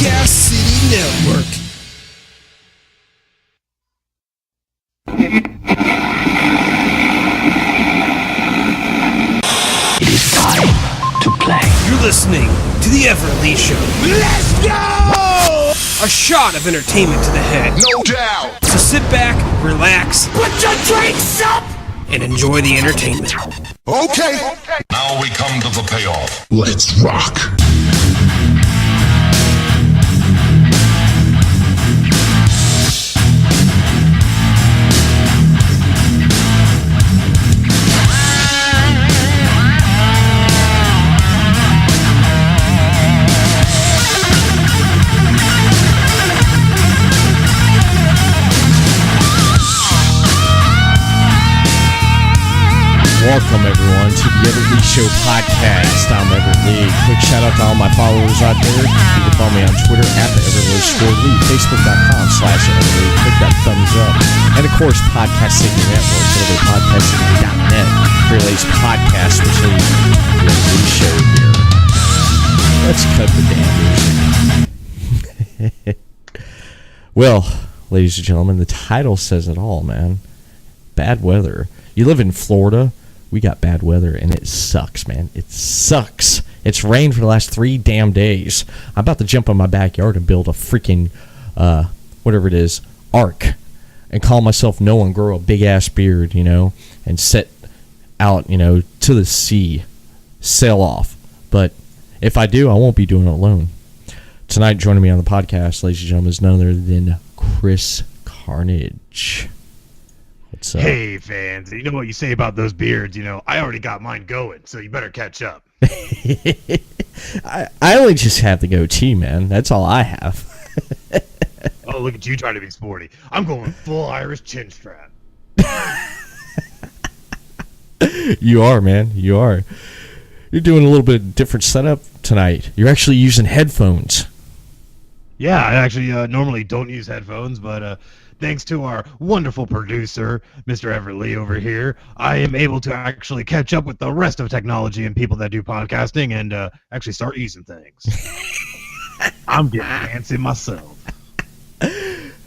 Podcast City Network. It is time to play. You're listening to The Everett Lee Show. Let's go! A shot of entertainment to the head. No doubt. So sit back, relax, put your drinks up, and enjoy the entertainment. Okay. Now we come to the payoff. Let's rock. Welcome, everyone, to the Everett Lee Show podcast. I'm Everett Lee. Quick shout out to all my followers out there. You can follow me on Twitter at @EverettLeeShow, Facebook.com/EverettLee. Click that thumbs up. And, of course, Podcast City Network, everythingpodcastcity.net. For your latest podcast, which is the Everett Lee Show here. Let's cut the damage. Well, ladies and gentlemen, the title says it all, man. Bad weather. You live in Florida. We got bad weather, and it sucks, man. It sucks. It's rained for the last 3 damn days. I'm about to jump in my backyard and build a freaking, whatever it is, ark, and call myself Noah and grow a big-ass beard, you know, and set out, you know, to the sea, sail off. But if I do, I won't be doing it alone. Tonight, joining me on the podcast, ladies and gentlemen, is none other than Chris Carnage. What's up? Hey, fans. You know what you say about those beards? You know, I already got mine going, so you better catch up. I only just have the goatee, man. That's all I have. Oh, look at you trying to be sporty. I'm going full Irish chin strap. You are, man. You are. You're doing a little bit different setup tonight. You're actually using headphones. Yeah, I actually normally don't use headphones, but thanks to our wonderful producer, Mr. Everett Lee over here, I am able to actually catch up with the rest of technology and people that do podcasting and actually start using things. I'm getting fancy myself.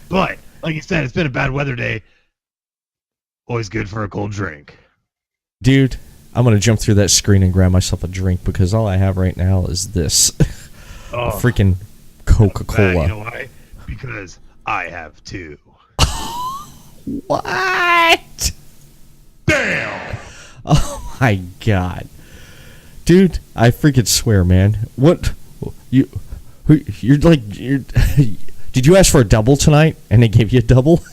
But, like you said, it's been a bad weather day. Always good for a cold drink. Dude, I'm going to jump through that screen and grab myself a drink because all I have right now is this. Oh, freaking Coca-Cola. You know why? Because I have two. What? Damn! Oh my god. Dude, I freaking swear, man. What? You're like, did you ask for a double tonight and they gave you a double?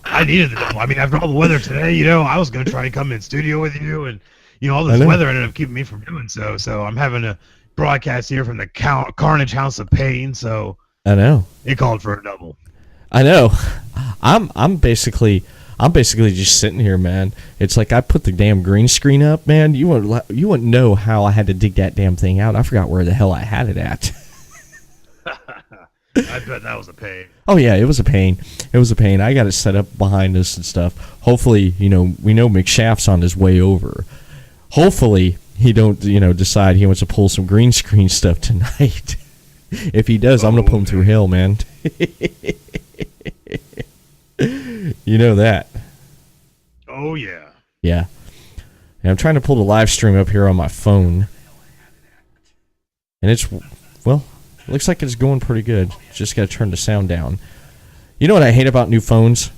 I needed the double. I mean, after all the weather today, you know, I was going to try and come in studio with you and, you know, all this weather ended up keeping me from doing so. So I'm having a broadcast here from the Carnage House of Pain, so I know. It called for a double. I know. I'm basically just sitting here, man. It's like I put the damn green screen up, man. You wouldn't know how I had to dig that damn thing out. I forgot where the hell I had it at. I bet that was a pain. Oh yeah, it was a pain. It was a pain. I got it set up behind us and stuff. Hopefully, you know, we know McShaft's on his way over. Hopefully, he don't, you know, decide he wants to pull some green screen stuff tonight. If he does, I'm gonna put him through hell, man. You know that. Oh yeah. Yeah. And I'm trying to pull the live stream up here on my phone, and it's, well, it looks like it's going pretty good. Just gotta turn the sound down. You know what I hate about new phones?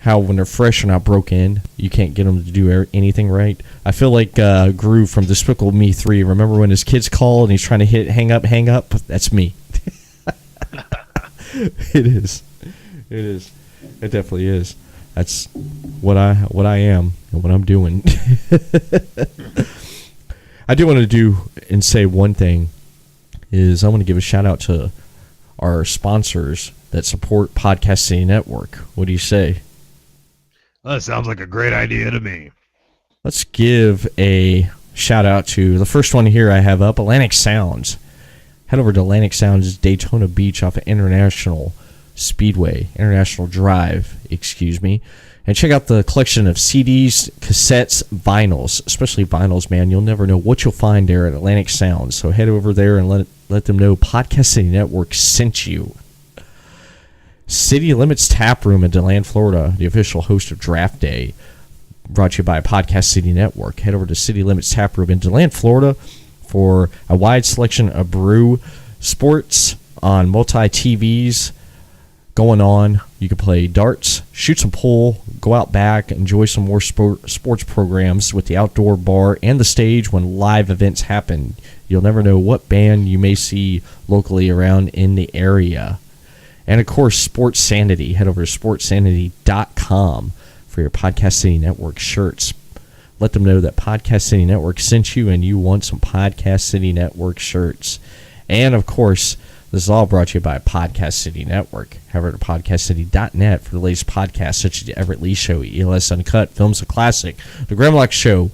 How when they're fresh and not broke in, you can't get them to do anything right. I feel like Groove from Despicable Me 3. Remember when his kids called and he's trying to hit hang up? That's me. It is. It is. It definitely is. That's what I am and what I'm doing. I do want to do and say one thing is I want to give a shout out to our sponsors that support Podcast City Network. What do you say? That sounds like a great idea to me. Let's give a shout out to the first one here I have up, Atlantic Sounds. Head over to Atlantic Sounds Daytona Beach off of International Drive, and check out the collection of CDs, cassettes, vinyls, especially vinyls, man. You'll never know what you'll find there at Atlantic Sounds. So head over there and Let them know Podcast City Network sent you. City Limits Tap Room in DeLand, Florida, the official host of Draft Day, brought to you by Podcast City Network. Head over to City Limits Tap Room in DeLand, Florida for a wide selection of brew sports on multi-TVs going on. You can play darts, shoot some pool, go out back, enjoy some more sports programs with the outdoor bar and the stage when live events happen. You'll never know what band you may see locally around in the area. And, of course, Sports Sanity. Head over to sportsanity.com for your Podcast City Network shirts. Let them know that Podcast City Network sent you and you want some Podcast City Network shirts. And, of course, this is all brought to you by Podcast City Network. Head over to podcastcity.net for the latest podcasts such as The Everett Lee Show, ELS Uncut, Films a Classic, The Grimlock Show,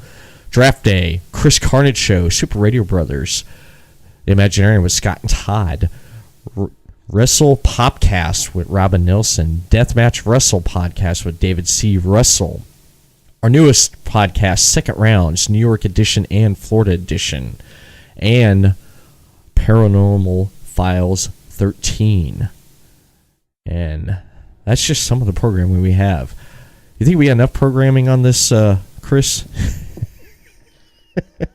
Draft Day, Chris Carnage Show, Super Radio Brothers, The Imaginarium with Scott and Todd, Wrestle Popcast with Robin Nelson, Deathmatch Wrestle Podcast with David C. Russell, our newest podcast, Second Rounds, New York Edition and Florida Edition, and Paranormal Files 13. And that's just some of the programming we have. You think we got enough programming on this, Chris?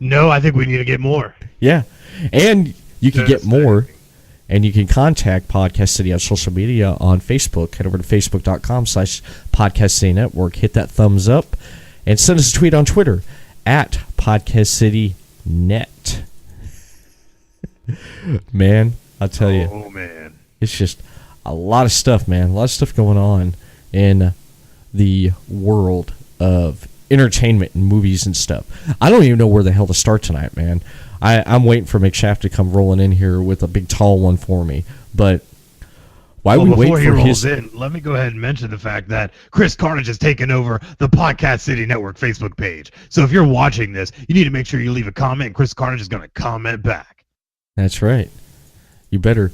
No, I think we need to get more. Yeah. And you can get more, and you can contact Podcast City on social media on Facebook. Head over to facebook.com/Podcast City Network. Hit that thumbs up, and send us a tweet on Twitter at Podcast City Net. Man, I'll tell you. Oh, man. It's just a lot of stuff, man. A lot of stuff going on in the world of entertainment and movies and stuff. I don't even know where the hell to start tonight, man. I'm waiting for McShaft to come rolling in here with a big tall one for me. But why we wait for his... Let me go ahead and mention the fact that Chris Carnage has taken over the Podcast City Network Facebook page. So if you're watching this, you need to make sure you leave a comment, and Chris Carnage is going to comment back. That's right. You better.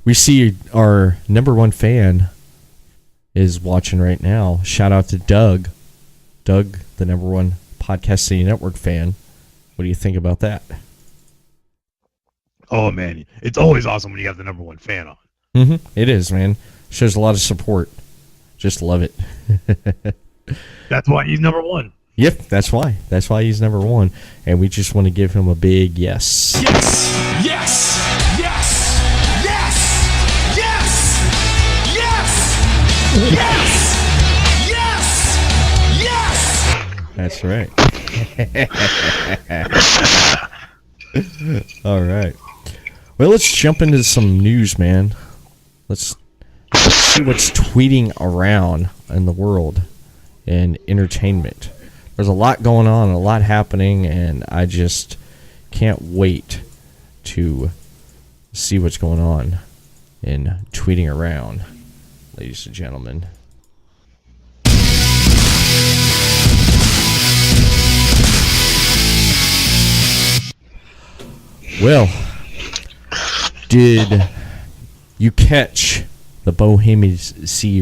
We see our number one fan is watching right now. Shout out to Doug. Doug, the number one Podcast City Network fan. What do you think about that? Oh, man. It's always awesome when you have the number one fan on. Mm-hmm. It is, man. Shows a lot of support. Just love it. That's why he's number one. Yep, that's why. That's why he's number one. And we just want to give him a big yes. Yes! Yes! Yes! Yes! Yes! Yes! Yes! Yes! That's right. All right. Well, let's jump into some news, man. Let's see what's tweeting around in the world in entertainment. There's a lot going on, a lot happening, and I just can't wait to see what's going on in tweeting around, ladies and gentlemen. Well, did you catch the Bohemian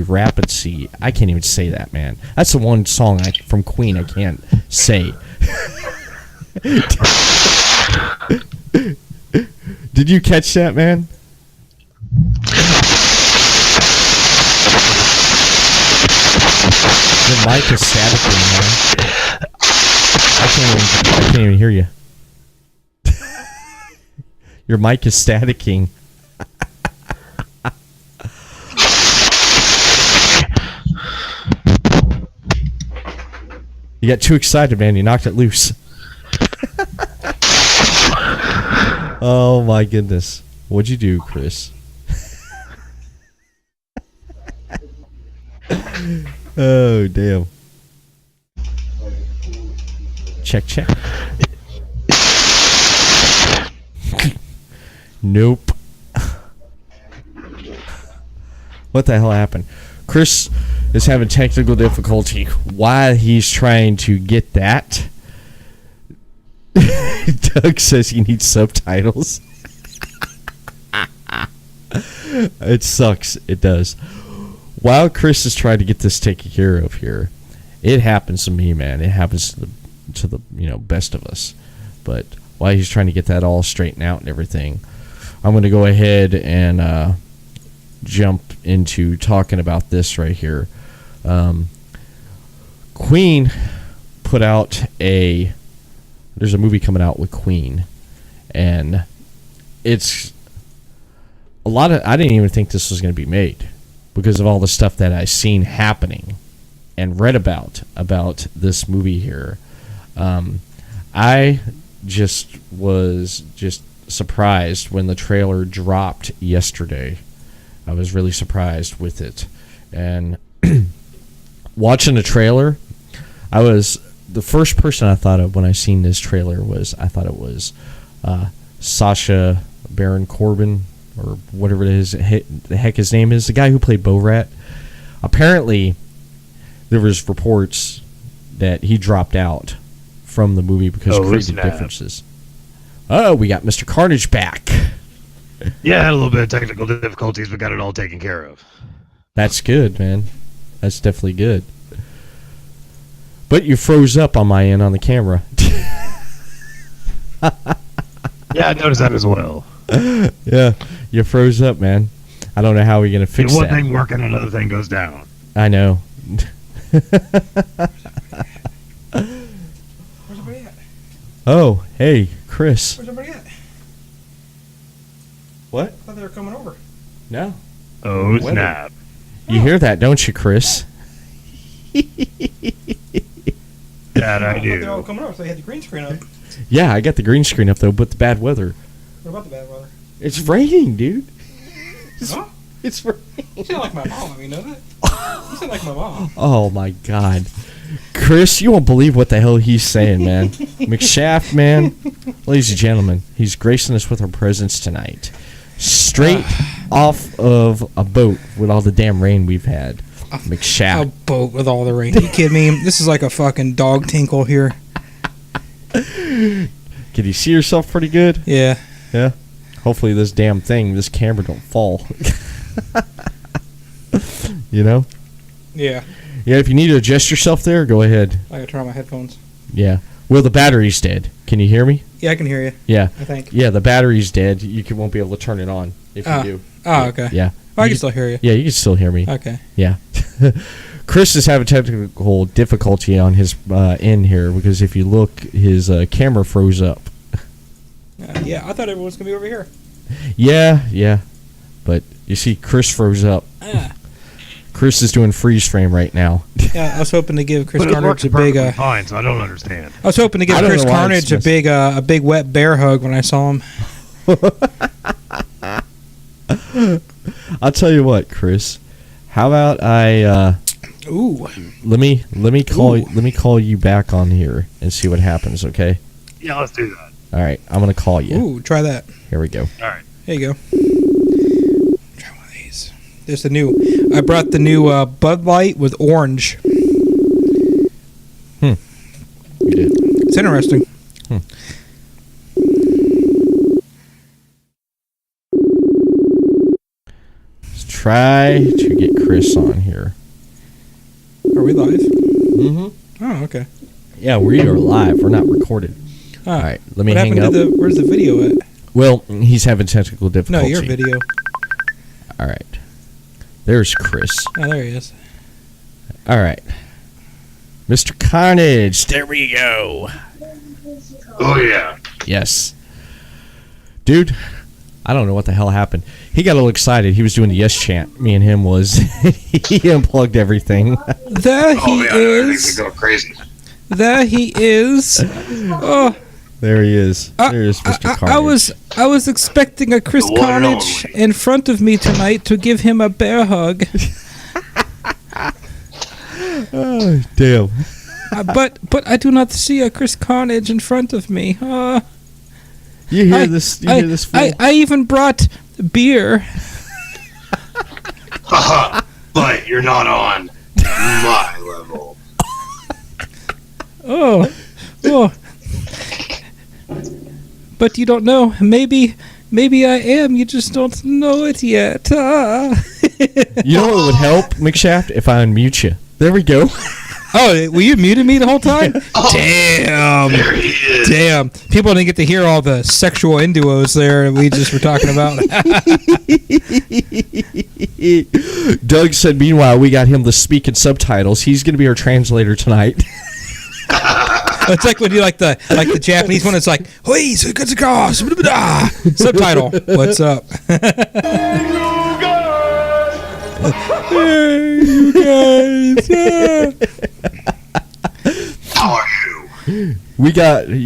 Rhapsody? I can't even say that, man. That's the one song from Queen I can't say. Did you catch that, man? Your mic is staticking, man. I can't even hear you. Your mic is staticking. You got too excited, man. You knocked it loose. Oh, my goodness. What'd you do, Chris? Oh, damn. Check. Nope. What the hell happened? Chris is having technical difficulty. Why he's trying to get that? Doug says he needs subtitles. It sucks. It does. While Chris is trying to get this taken care of here, it happens to me, man. It happens to the best of us. But while he's trying to get that all straightened out and everything, I'm going to go ahead and jump into talking about this right here. Queen put out there's a movie coming out with Queen, and it's a lot of, I didn't even think this was going to be made because of all the stuff that I've seen happening and read about this movie here. I was surprised when the trailer dropped yesterday. I was really surprised with it. And watching the trailer, the first person I thought of when I seen this trailer was Sacha Baron Corbin, or whatever it is, the heck his name is, the guy who played Borat. Apparently, there was reports that he dropped out from the movie because of creative differences. Oh, we got Mr. Carnage back. Yeah, had a little bit of technical difficulties, but got it all taken care of. That's good, man. That's definitely good. But you froze up on my end on the camera. Yeah, I noticed that as well. Yeah, you froze up, man. I don't know how we're going to fix that. One thing working, another thing goes down. I know. Where's everybody at? Oh, hey, Chris. Where's everybody at? What? I thought they were coming over. No. Oh, snap. You hear that, don't you, Chris? That I They're all do. coming over, so they had the green screen up. Yeah, I got the green screen up, though, but the bad weather. What about the bad weather? It's raining, dude. Huh? It's raining. You sound like my mom, I mean, know that? You sound like my mom. Oh, my God. Chris, you won't believe what the hell he's saying, man. McShaft, man. Ladies and gentlemen, he's gracing us with our presence tonight. Straight off of a boat with all the damn rain we've had. McShaft. A boat with all the rain. You kidding me? This is like a fucking dog tinkle here. Can you see yourself pretty good? Yeah. Yeah. Hopefully this camera don't fall. You know? Yeah. Yeah, if you need to adjust yourself there, go ahead. I gotta turn on my headphones. Yeah. Well, the battery's dead. Can you hear me? Yeah, I can hear you. Yeah. I think. Yeah, the battery's dead. Won't be able to turn it on if you do. Oh, okay. Yeah. Well, I can still hear you. Yeah, you can still hear me. Okay. Yeah. Chris is having technical difficulty on his end here because if you look, his camera froze up. Yeah, I thought everyone was gonna be over here. Yeah. But you see, Chris froze up. Chris is doing freeze frame right now. Yeah, I was hoping to give Chris But it Carnage works a big. perfectly fine, so I don't understand. I was hoping to give I don't Chris know why Carnage it's a big wet bear hug when I saw him. I'll tell you what, Chris. How about Ooh. let me call you back on here and see what happens, okay? Yeah, let's do that. All right, I'm gonna call you. Ooh, try that. Here we go. All right. There you go. Try one of these. There's the new. I brought the new Bud Light with orange. You did. It's interesting. Let's try to get Chris on here. Are we live? Mm-hmm. Oh, okay. Yeah, we are live. We're not recorded. Oh. All right, let me What hang happened up. to where's the video at? Well, he's having technical No, difficulty. your video. All right. There's Chris. Oh, there he is. All right. Mr. Carnage. There we go. Oh, yeah. Yes. Dude, I don't know what the hell happened. He got a little excited. He was doing the yes chant. Me and him was. He unplugged everything. There he is. Go crazy. There he is. Oh, There he is. There's Mr. Carnage. I was expecting a Chris The one and Carnage in front of me tonight to give him a bear hug. Oh, damn. But I do not see a Chris Carnage in front of me. You hear this? You hear this? Fool? I even brought beer. Haha, but you're not on my level. Oh. But you don't know. Maybe I am. You just don't know it yet. You know what would help, McShaft? If I unmute you. There we go. Oh, were you muted me the whole time? Damn. There he is. Damn. People didn't get to hear all the sexual innuendos there we just were talking about. Doug said, meanwhile, we got him the speaking subtitles. He's going to be our translator tonight. It's like when you like the Japanese one. It's like, "Hey, subtitle. What's up?" Hey, you guys. How are you? You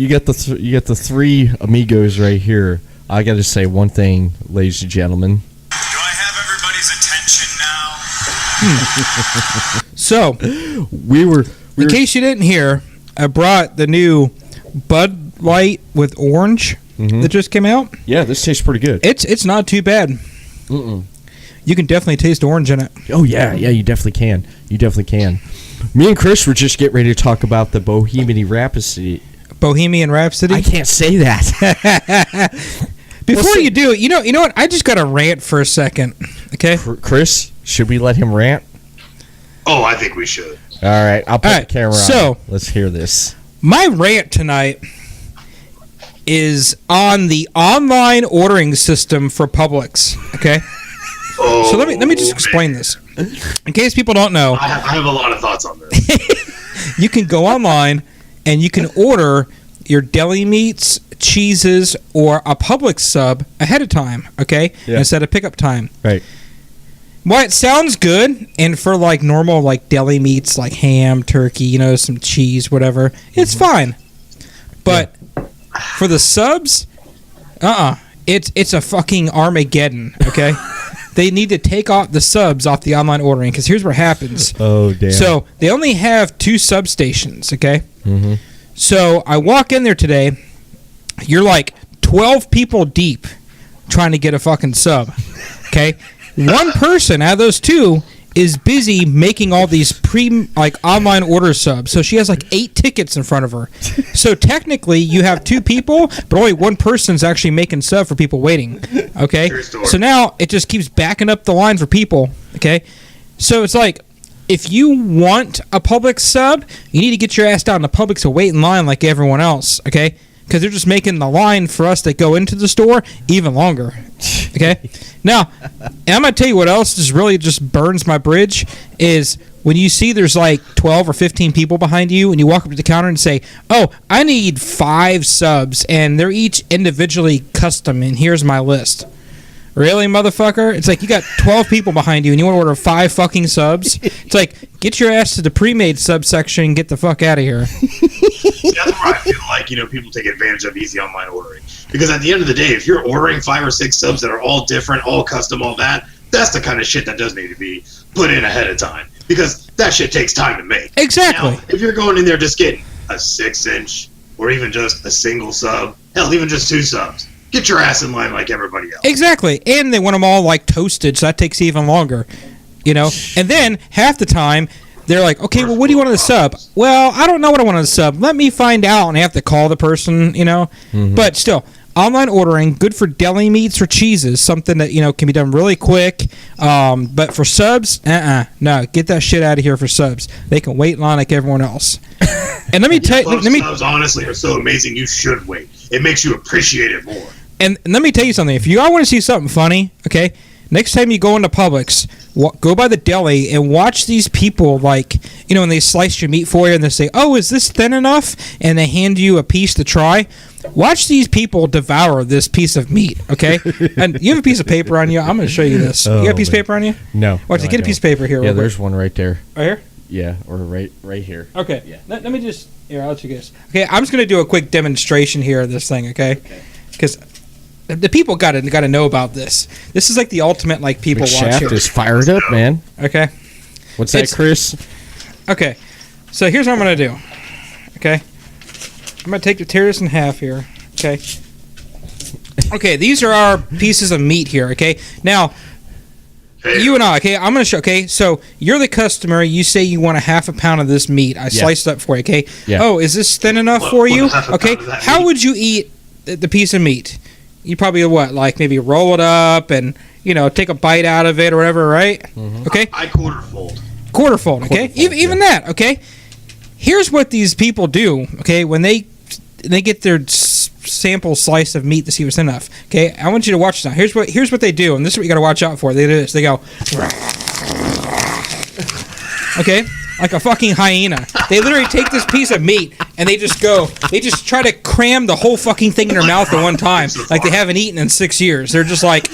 get the three amigos right here. I got to say one thing, ladies and gentlemen. Do I have everybody's attention now? So, We were in case you didn't hear, I brought the new Bud Light with orange that just came out. yeah, this tastes pretty good. It's not too bad. Mm-mm. You can definitely taste orange in it. Oh yeah, you definitely can. Me and Chris were just getting ready to talk about the Bohemian Rhapsody. Bohemian Rhapsody. I can't say that. Before you do it, you know what? I just got to rant for a second. Okay. Chris, should we let him rant? Oh, I think we should. All right, I'll put All right, the camera so- on. Let's hear this. My rant tonight is on the online ordering system for Publix. Okay. Oh, So let me just explain this. In case people don't know, I have a lot of thoughts on this. you can go online and you can order your deli meats, cheeses, or a Publix sub ahead of time, okay? Yeah. Instead of pickup time. Right. Well, it sounds good, and for like normal like deli meats like ham, turkey, some cheese, whatever, it's fine. But for the subs, it's a fucking Armageddon, okay? They need to take off the subs off the online ordering, because here's what happens. Oh damn. So they only have 2 substations, okay? Mhm. So I walk in there today. You're like 12 people deep trying to get a fucking sub, okay? One person out of those 2 is busy making all these online order subs. So she has like 8 tickets in front of her. So technically you have 2 people, but only one person's actually making sub for people waiting. Okay? True story. So now it just keeps backing up the line for people. Okay? So it's like, if you want a Publix sub, you need to get your ass down to Publix to wait in line like everyone else. Okay? Because they're just making the line for us that go into the store even longer. Okay? Now, and I'm going to tell you what else just burns my bridge is when you see there's like 12 or 15 people behind you and you walk up to the counter and say, "Oh, I need 5 subs and they're each individually custom and here's my list." Really, motherfucker? It's like you got 12 people behind you and you want to order 5 fucking subs? It's like, get your ass to the pre-made subsection and get the fuck out of here. That's where I feel like, people take advantage of easy online ordering. Because at the end of the day, if you're ordering 5 or 6 subs that are all different, all custom, all that's the kind of shit that does need to be put in ahead of time. Because that shit takes time to make. Exactly. Now, if you're going in there just getting a 6-inch or even just a single sub, hell, even just 2 subs, get your ass in line like everybody else. Exactly. And they want them all like toasted, so that takes even longer. And then half the time they're like, "Okay, well, what do you want on the sub?" "Well, I don't know what I want on the sub. Let me find out." And I have to call the person, But still, online ordering, good for deli meats or cheeses, something that, can be done really quick. But for subs, no, get that shit out of here for subs. They can wait in line like everyone else. And let me tell you, subs honestly are so amazing, you should wait. It makes you appreciate it more. And let me tell you something. If you all want to see something funny, okay, next time you go into Publix, go by the deli and watch these people, like, when they slice your meat for you and they say, "Oh, is this thin enough?" And they hand you a piece to try. Watch these people devour this piece of meat, okay? And you have a piece of paper on you. I'm going to show you this. You got a piece of paper on you? No. Watch, get a piece of paper here. Yeah, there's one right there. Right here? Yeah, or right here. Okay. Yeah. Let me just... Here, I'll let you guys... Okay, I'm just going to do a quick demonstration here of this thing, okay? Because the people got to know about this. This is like the ultimate, like, people watch McShaft here. is fired up, man. Okay. What's that, Chris? Okay. So here's what I'm going to do. Okay? I'm going to tear this in half here. Okay. Okay, these are our pieces of meat here, okay? Now, you and I, okay, I'm going to show, okay? So, you're the customer. You say you want a half a pound of this meat. I sliced it up for you, okay? Yeah. Oh, is this thin enough for you? Okay. How meat? would you eat the piece of meat? You probably, maybe roll it up and, take a bite out of it or whatever, right? Mm-hmm. Okay? I quarter fold. Quarter fold, okay? Even that, okay? here's what these people do. Okay, when they get their sample slice of meat to see what's enough. Okay, I want you to watch this now. Here's what they do, and this is what you got to watch out for. They do this. They go, okay, like a fucking hyena. They literally take this piece of meat and they just try to cram the whole fucking thing in their mouth at one time, like they haven't eaten in 6 years. They're just like,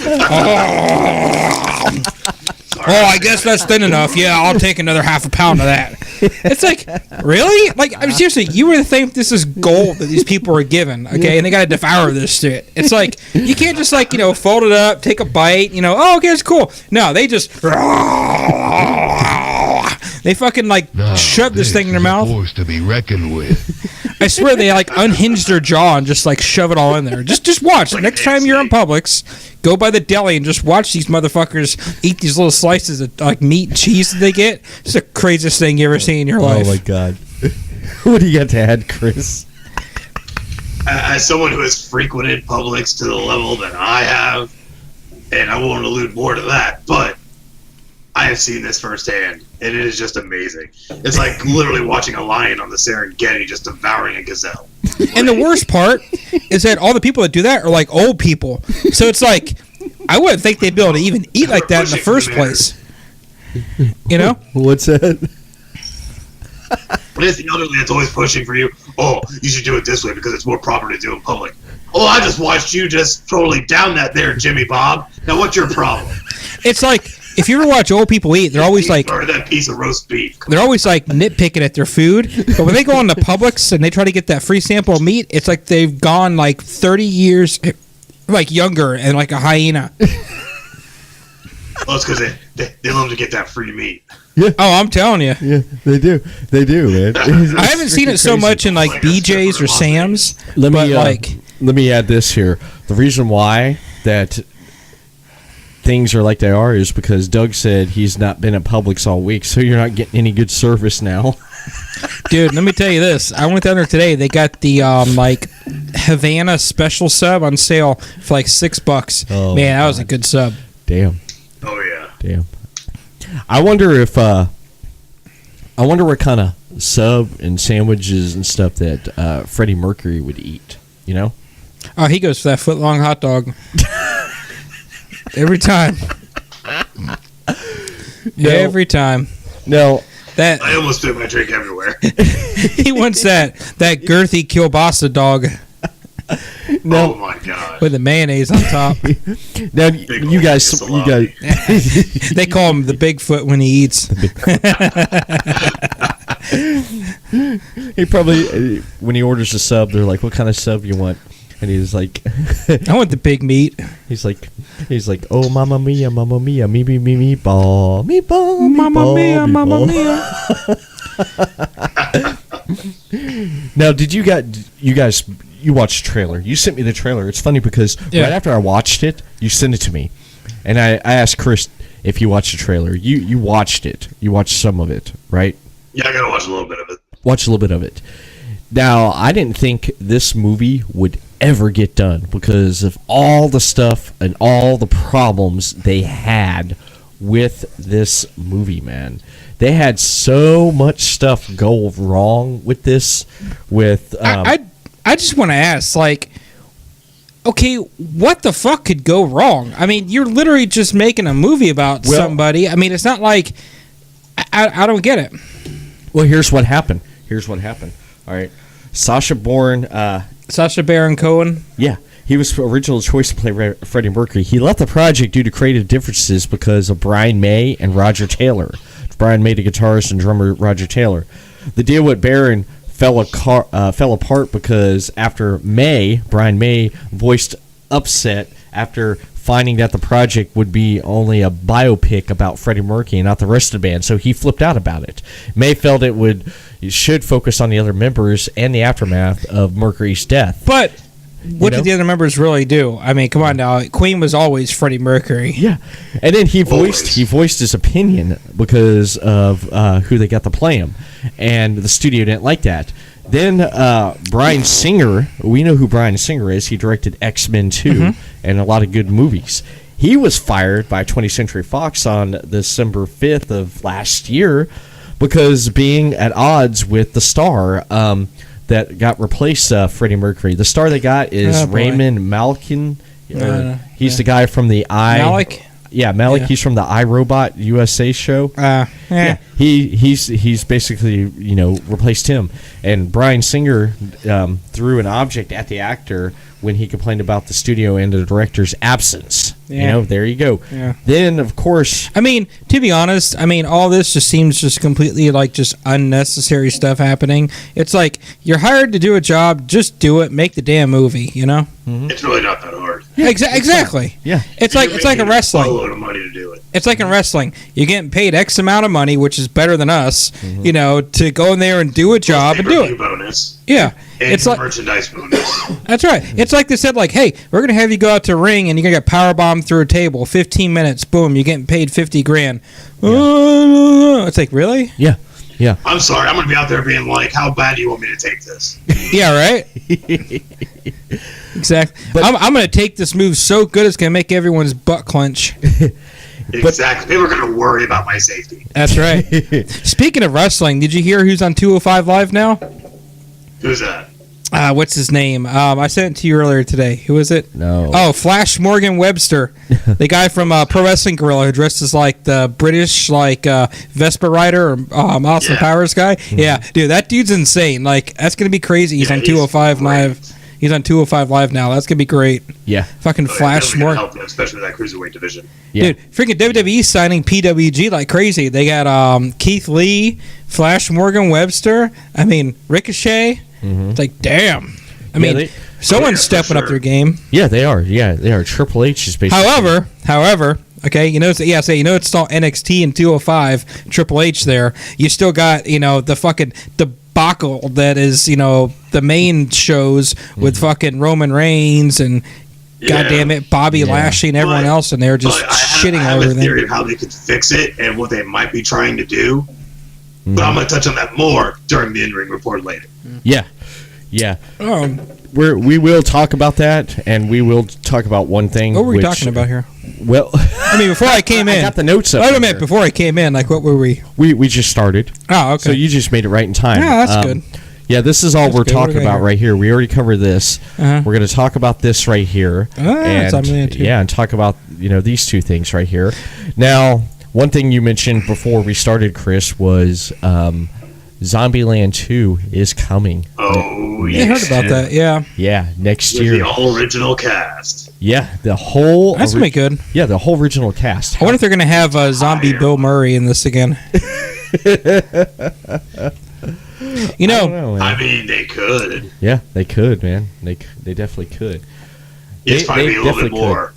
I guess that's thin enough. Yeah, I'll take another half a pound of that. It's like, really? Like, I mean, seriously, you would think this is gold that these people are given, okay? And they got to devour this shit. It's like, you can't just, like, fold it up, take a bite, okay, it's cool. No, they just, they fucking, like, shove this thing in their mouth. Force to be reckoned with. I swear they, like, unhinge their jaw and just, like, shove it all in there. Just watch. Like next time you're in Publix, go by the deli and just watch these motherfuckers eat these little slices of, like, meat and cheese that they get. It's the craziest thing you ever seen in your life. Oh, my God. What do you got to add, Chris? As someone who has frequented Publix to the level that I have, and I won't allude more to that, but I have seen this firsthand, and it is just amazing. It's like literally watching a lion on the Serengeti just devouring a gazelle. And the worst part is that all the people that do that are like old people. So it's like, I wouldn't think they'd be able to even eat like that in the first place. What's that? But it's the elderly that's always pushing for you. Oh, you should do it this way because it's more proper to do in public. Oh, I just watched you just totally down that there, Jimmy Bob. Now, what's your problem? It's like, if you ever watch old people eat, they're always like, or that piece of roast beef. They're always like nitpicking at their food. But when they go on to Publix and they try to get that free sample of meat, it's like they've gone like 30 years, like younger and like a hyena. Well, it's because they love to get that free meat. Yeah. Oh, I'm telling you. Yeah, they do, man. I haven't seen it so much in like BJ's or Sam's. Let me add this here. The reason why that things are like they are is because Doug said he's not been at Publix all week, so you're not getting any good service now. Dude, let me tell you this. I went down there today. They got the like Havana special sub on sale for like $6. Oh, man, that was a good sub. Damn. Oh yeah. Damn. I wonder what kind of sub and sandwiches and stuff that Freddie Mercury would eat. Oh, he goes for that foot-long hot dog. Every time. No. Every time. No. That I almost spit my drink everywhere. he wants that girthy kielbasa dog. No. Oh my god. With the mayonnaise on top. Now you guys They call him the Bigfoot when he eats. He probably when he orders a sub, they're like, "What kind of sub you want?" And he's like, I want the big meat. He's like, oh, mamma mia, meatball, meatball, Mamma mia, mamma mia. Now, did you guys watched the trailer? You sent me the trailer. It's funny because right after I watched it, you sent it to me, and I asked Chris if you watched the trailer. You watched it. You watched some of it, right? Yeah, I gotta watch a little bit of it. Watch a little bit of it. Now, I didn't think this movie would ever get done because of all the stuff and all the problems they had with this movie, man. They had so much stuff go wrong with this. I just want to ask, like, okay, what the fuck could go wrong? I mean, you're literally just making a movie about somebody. I mean, it's not like I don't get it. Well, here's what happened. All right, Sacha Baron Cohen. Yeah, he was original choice to play Freddie Mercury. He left the project due to creative differences because of Brian May and Roger Taylor. Brian May, the guitarist and drummer, Roger Taylor. The deal with Baron fell apart because after Brian May voiced upset after finding that the project would be only a biopic about Freddie Mercury and not the rest of the band, so he flipped out about it. May felt it should focus on the other members and the aftermath of Mercury's death. But what did the other members really do? I mean, come on now. Queen was always Freddie Mercury. Yeah, and then he voiced his opinion because of who they got to play him, and the studio didn't like that. Then Bryan Singer, we know who Bryan Singer is. He directed X-Men 2 and a lot of good movies. He was fired by 20th Century Fox on December 5th of last year because being at odds with the star that got replaced Freddie Mercury. The star they got is Raymond Malkin. He's the guy from the Malik? Yeah, Malik. Yeah. He's from the iRobot USA show. Yeah. He's basically replaced him. And Bryan Singer threw an object at the actor when he complained about the studio and the director's absence. Yeah. There you go. Yeah. Then, of course... I mean, to be honest, all this just seems just completely like just unnecessary stuff happening. It's like, you're hired to do a job, just do it, make the damn movie, Mm-hmm. It's really not that hard. Yeah, exactly. Yeah. It's like in wrestling. A load of money to do it. It's like in wrestling. You're getting paid X amount of money, which is better than us, to go in there and do a job and do it. Bonus. Yeah. And it's like merchandise bonus. That's right. It's like they said, like, hey, we're going to have you go out to ring and you're going to get powerbombed through a table. 15 minutes. Boom. You're getting paid $50,000. Yeah. It's like, really? Yeah. Yeah. I'm sorry. I'm going to be out there being like, how bad do you want me to take this? Yeah, right? Exactly. But I'm going to take this move so good it's going to make everyone's butt clench. Exactly. People are going to worry about my safety. That's right. Speaking of wrestling, did you hear who's on 205 Live now? Who's that? What's his name? I sent it to you earlier today. Who is it? No. Oh, Flash Morgan Webster, the guy from Pro Wrestling Guerrilla who dressed as like the British Vespa rider or Austin Powers guy. Mm-hmm. Yeah, dude, that dude's insane. Like, that's gonna be crazy. He's on 205 Live. He's on 205 Live now. That's gonna be great. Yeah. Fucking Flash Morgan. Help them, especially with that cruiserweight division. Yeah. Dude, freaking WWE signing PWG like crazy. They got Keith Lee, Flash Morgan Webster. Ricochet. Mm-hmm. It's like, damn. Someone's stepping up their game. Yeah, they are. Yeah, they are. Triple H is basically. However, okay, it's still NXT and 205 Triple H there. You still got the fucking debacle that is the main shows with fucking Roman Reigns and goddamn it Bobby Lashley and everyone else, and they're just shitting I have over everything. a theory of how they could fix it and what they might be trying to do. But I'm going to touch on that more during the in-ring report later. Yeah. We will talk about that, and we will talk about one thing. What were we talking about here? Well, before I came in. I got the notes up. Wait a minute, before I came in, what were we? We just started. Oh, okay. So you just made it right in time. Yeah, that's good. Yeah, this is all we're talking about right here. We already covered this. Uh-huh. We're going to talk about this right here. And talk about these two things right here. Now, one thing you mentioned before we started, Chris, was Zombieland 2 is coming. Oh, yeah. I heard about that, yeah. Yeah, next With year. the whole original cast. Yeah, the whole... That's going to be good. Yeah, the whole original cast. I wonder if they're going to have zombie Bill Murray in this again. They could. Yeah, they could, man. They definitely could. It's probably a little bit more.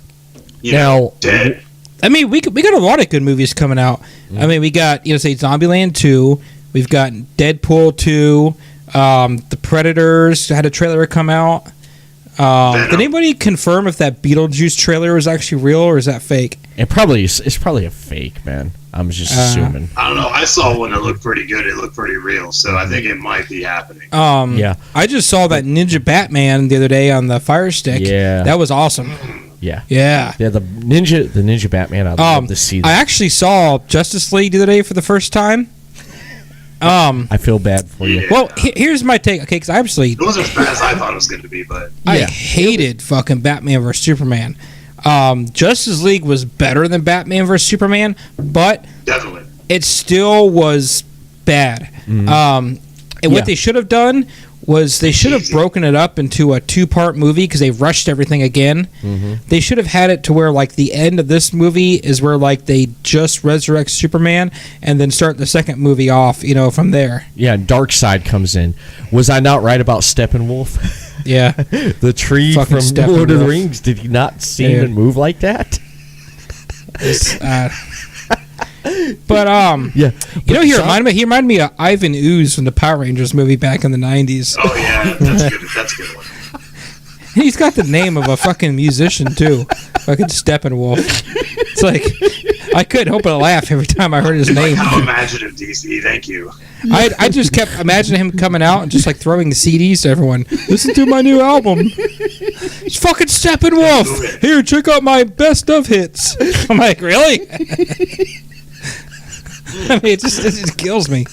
Dead. We got a lot of good movies coming out. We got Zombieland 2. We've got Deadpool 2. The Predators had a trailer come out. Did anybody confirm if that Beetlejuice trailer was actually real or is that fake? It's probably a fake, man. I'm just assuming. I don't know. I saw one that looked pretty good. It looked pretty real, so I think it might be happening. Yeah. I just saw that Ninja Batman the other day on the Fire Stick. Yeah. That was awesome. Yeah. Yeah. Yeah, the Ninja Batman, I'd love to see that. I actually saw Justice League the other day for the first time. I feel bad for you. Well, here's my take. Okay, because it wasn't as bad as I thought it was going to be, but I hated fucking Batman vs Superman. Justice League was better than Batman vs Superman, but definitely it still was bad. And what they should have done was they should have broken it up into a 2-part movie because they rushed everything again. They should have had it to where the end of this movie is where they just resurrect Superman and then start the second movie off, from there. Yeah, Darkseid comes in. Was I not right about Steppenwolf? Yeah. The tree Fucking from Lord of the Rings, did he not seem and move like that? But he reminded me of Ivan Ooze from the Power Rangers movie back in the 90s. Oh yeah, that's a good one. He's got the name of a fucking musician too. Fucking Steppenwolf. It's like I couldn't help but laugh every time I heard his name. How imaginative, DC. Thank you. I just kept imagining him coming out and just throwing the CDs to everyone. Listen to my new album. It's fucking Steppenwolf. Here, check out my best of hits. I'm like, really? I mean, it just kills me.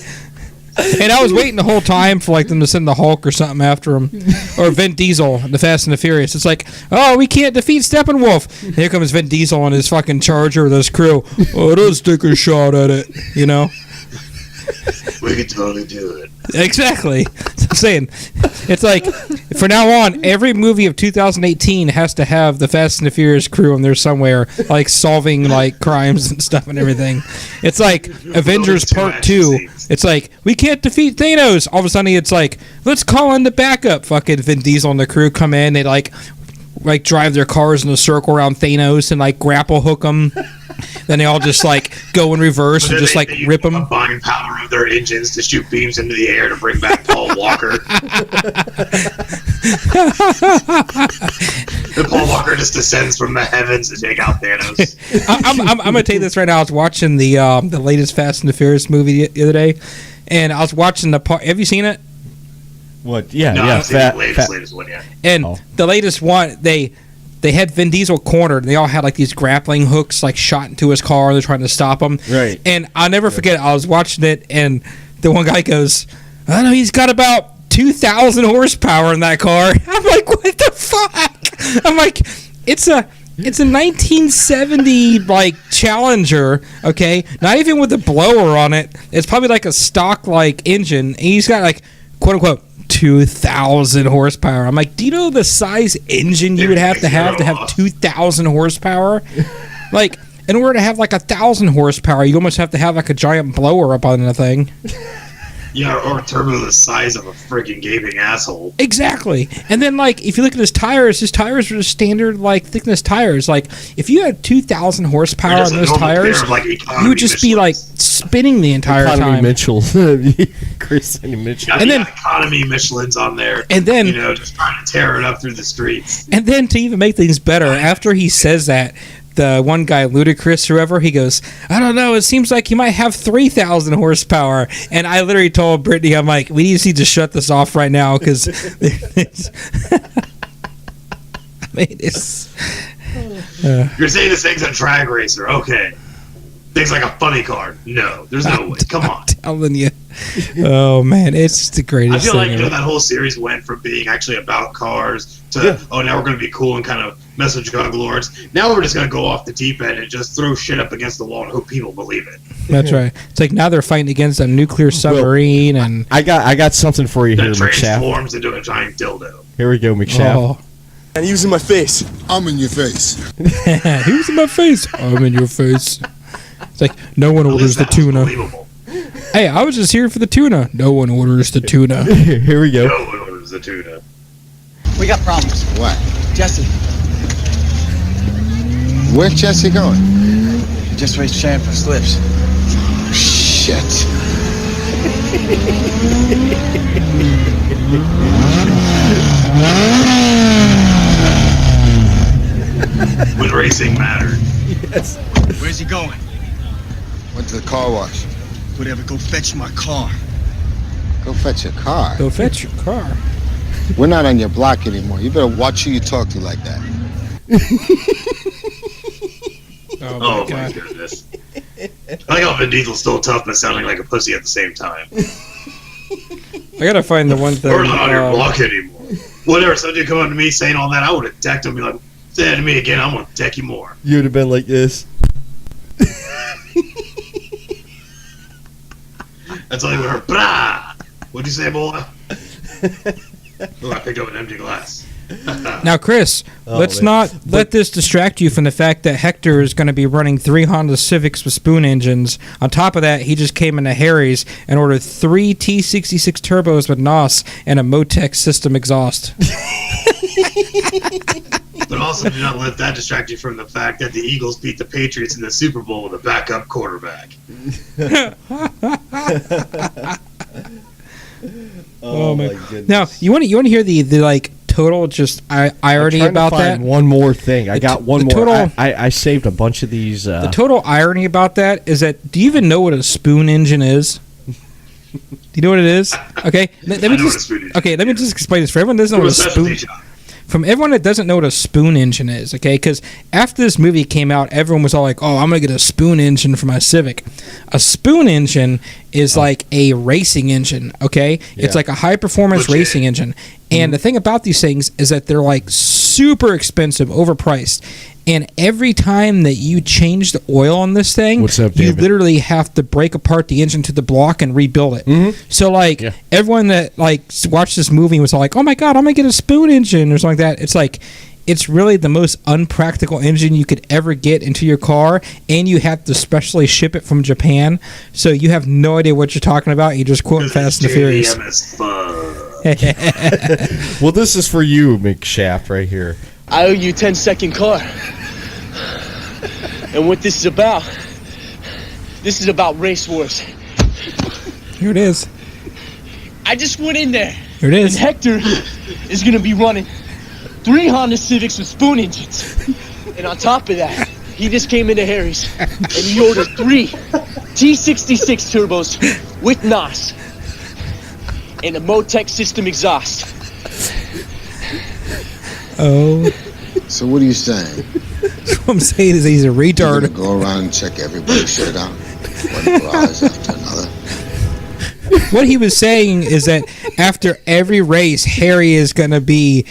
And I was waiting the whole time for like them to send the Hulk or something after him, or Vin Diesel, the Fast and the Furious. It's like, oh, we can't defeat Steppenwolf. And here comes Vin Diesel on his fucking Charger with his crew. Oh, let's take a shot at it, you know? We could totally do it. Exactly. I'm saying, it's like, for now on, every movie of 2018 has to have the Fast and the Furious crew in there somewhere, like solving like crimes and stuff and everything. It's like Avengers Part 2. It's like, we can't defeat Thanos. All of a sudden, it's like, let's call in the backup. Fucking Vin Diesel and the crew come in. They like drive their cars in a circle around Thanos and like grapple hook them. Then they all just like go in reverse and just like rip them. Combine power of their engines to shoot beams into the air to bring back Paul Walker. And Paul Walker just descends from the heavens to take out Thanos. I'm gonna tell you this right now. I was watching the latest Fast and the Furious movie the other day, and I was watching the part. Have you seen it? What? Yeah, No, yeah. I haven't seen the latest one yet. And the latest one, they had Vin Diesel cornered. And they all had like these grappling hooks like shot into his car. They're trying to stop him. Right. And I'll never forget. I was watching it, and the one guy goes, "I don't know, he's got about 2,000 horsepower in that car." I'm like, what the fuck? I'm like, it's a 1970 like Challenger, okay? Not even with a blower on it. It's probably like a stock like engine. And he's got like quote unquote 2,000 horsepower. I'm like, do you know the size engine you would have to have 2,000 horsepower? Like, in order to have like 1,000 horsepower, you almost have to have like a giant blower up on the thing. Yeah, or a turbo the size of a freaking gaping asshole. Exactly. And then, like, if you look at his tires are just standard, like, thickness tires. Like, if you had 2,000 horsepower on those tires, you would just be, like, spinning the entire time. Mitchell. Chris and Mitchell. And then economy Michelin's on there. And then, you know, just trying to tear it up through the streets. And then to even make things better, after he says that, the one guy, Ludacris, whoever, he goes, I don't know, it seems like you might have 3,000 horsepower. And I literally told Brittany, I'm like, we need to shut this off right now, because You're saying this thing's a drag racer, okay. Things like a funny car. No, there's no way. Come on. I'm telling you. Oh, man, it's just the greatest I feel like, thing you know, ever. that whole series went from being actually about cars to, oh, now we're going to be cool and kind of mess with drug lords. Now we're just going to go off the deep end and just throw shit up against the wall and hope people believe it. That's right. It's like now they're fighting against a nuclear submarine, and I got something for you here, That McShaft. transforms into a giant dildo. Here we go, McShaft. oh, And he was in my face. I'm in your face. who's in my face? I'm in your face. It's like no one At orders least the that was tuna. believable. Hey, I was just here for the tuna. No one orders the tuna. Here we go. No one orders the tuna. We got problems. What? Jesse, Where's Jesse going? he just raised Sharon for slips. Shit. When racing mattered. Where's he going? Went to the car wash. Whatever, go fetch my car. Go fetch your car. Go fetch your car. We're not on your block anymore. You better watch who you talk to like that. Oh my goodness. I like how Vin Diesel's still tough but sounding like a pussy at the same time. I gotta find the one thing. We're not on your block anymore. Whatever, some dude come up to me saying all that, I would have decked him and be like, say that to me again, I'm gonna deck you more. You would have been like this. That's all you heard. Brah! What'd you say, boy? Oh, I picked up an empty glass. Now, Chris, let's man. not let this distract you from the fact that Hector is going to be running 3 Honda Civics with spoon engines. On top of that, he just came into Harry's and ordered 3 T66 turbos with NOS and a Motec system exhaust. But also do not let that distract you from the fact that the Eagles beat the Patriots in the Super Bowl with a backup quarterback. Oh my goodness. Now, you want to hear the like total just irony about that? One more thing. I got one more. total- I saved a bunch of these. The total irony about that is that, do you even know what a spoon engine is? Do you know what it is? Okay, let me I know what a just spoon engine let me just explain this for everyone who doesn't know From what a a spoon. specialty shop. from everyone that doesn't know what a spoon engine is, okay? Because after this movie came out, everyone was all like, "Oh, I'm gonna get a spoon engine for my Civic." A spoon engine is like a racing engine, okay? It's like a high performance racing engine. And the thing about these things is that they're like super expensive, overpriced. And every time that you change the oil on this thing, you literally have to break apart the engine to the block and rebuild it. So, like, everyone that like watched this movie was all like, "Oh my god, I'm gonna get a spoon engine" or something like that. It's like, it's really the most unpractical engine you could ever get into your car, and you have to specially ship it from Japan. So you have no idea what you're talking about. You just quote Fast and the Furious. Well, this is for you, McShaft, right here. I owe you a 10-second car. And what this is about race wars. Here it is. I just went in there. Here it is. And Hector is going to be running 3 Honda Civics with spoon engines. And on top of that, he just came into Harry's and he ordered 3 T66 turbos with NOS and a Motec system exhaust. Oh. So what are you saying? What I'm saying is he's a retard. You're gonna go around and check everybody's shit out, one garage after another. What he was saying is that after every race, Hector is going to be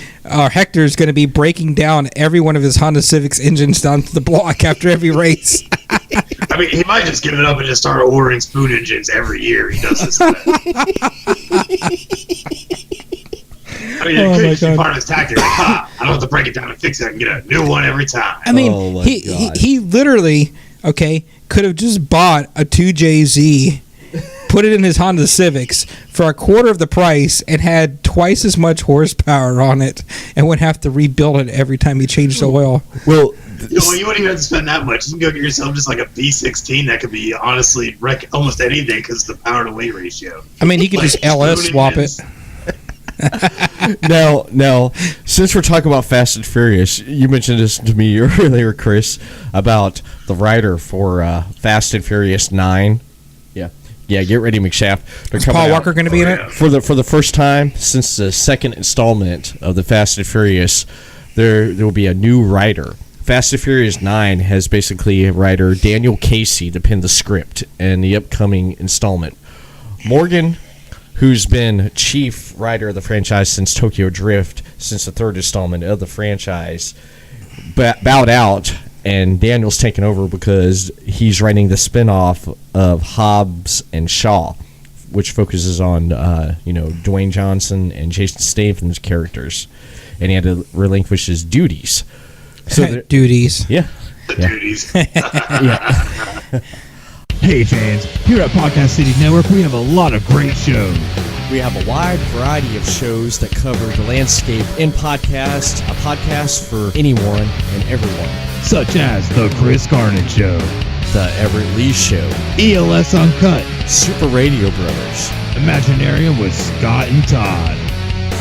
breaking down every one of his Honda Civics engines down to the block after every race. I mean, he might just give it up and just start ordering spoon engines every year. He does this. I mean, it could be part of his tactic. Like, I don't have to break it down and fix it. I can get a new one every time. I mean, he literally, could have just bought a 2JZ, put it in his Honda Civics for a quarter of the price, and had twice as much horsepower on it, and would have to rebuild it every time he changed the oil. Well, you wouldn't even have to spend that much. You can go get yourself just like a B16 that could be honestly wreck almost anything because of the power to weight ratio. I mean, he could just LS swap it. Now, since we're talking about Fast and Furious, you mentioned this to me earlier, Chris, about the writer for Fast and Furious 9. Yeah, get ready, McShaft. Is Paul Walker going to be in it? For the first time since the second installment of the Fast and Furious, there will be a new writer. Fast and Furious 9 has basically a writer, Daniel Casey, to pen the script in the upcoming installment. Morgan, who's been chief writer of the franchise since Tokyo Drift, since the third installment of the franchise, bowed out, and Daniel's taken over because he's writing the spin-off of Hobbs and Shaw, which focuses on Dwayne Johnson and Jason Statham's characters, and he had to relinquish his duties. So duties. Yeah. Duties. Yeah. Hey fans, here at Podcast City Network, we have a lot of great shows. We have a wide variety of shows that cover the landscape in podcast, a podcast for anyone and everyone. Such as The Chris Carnage Show, The Everett Lee Show, ELS Uncut, Super Radio Brothers, Imaginarium with Scott and Todd,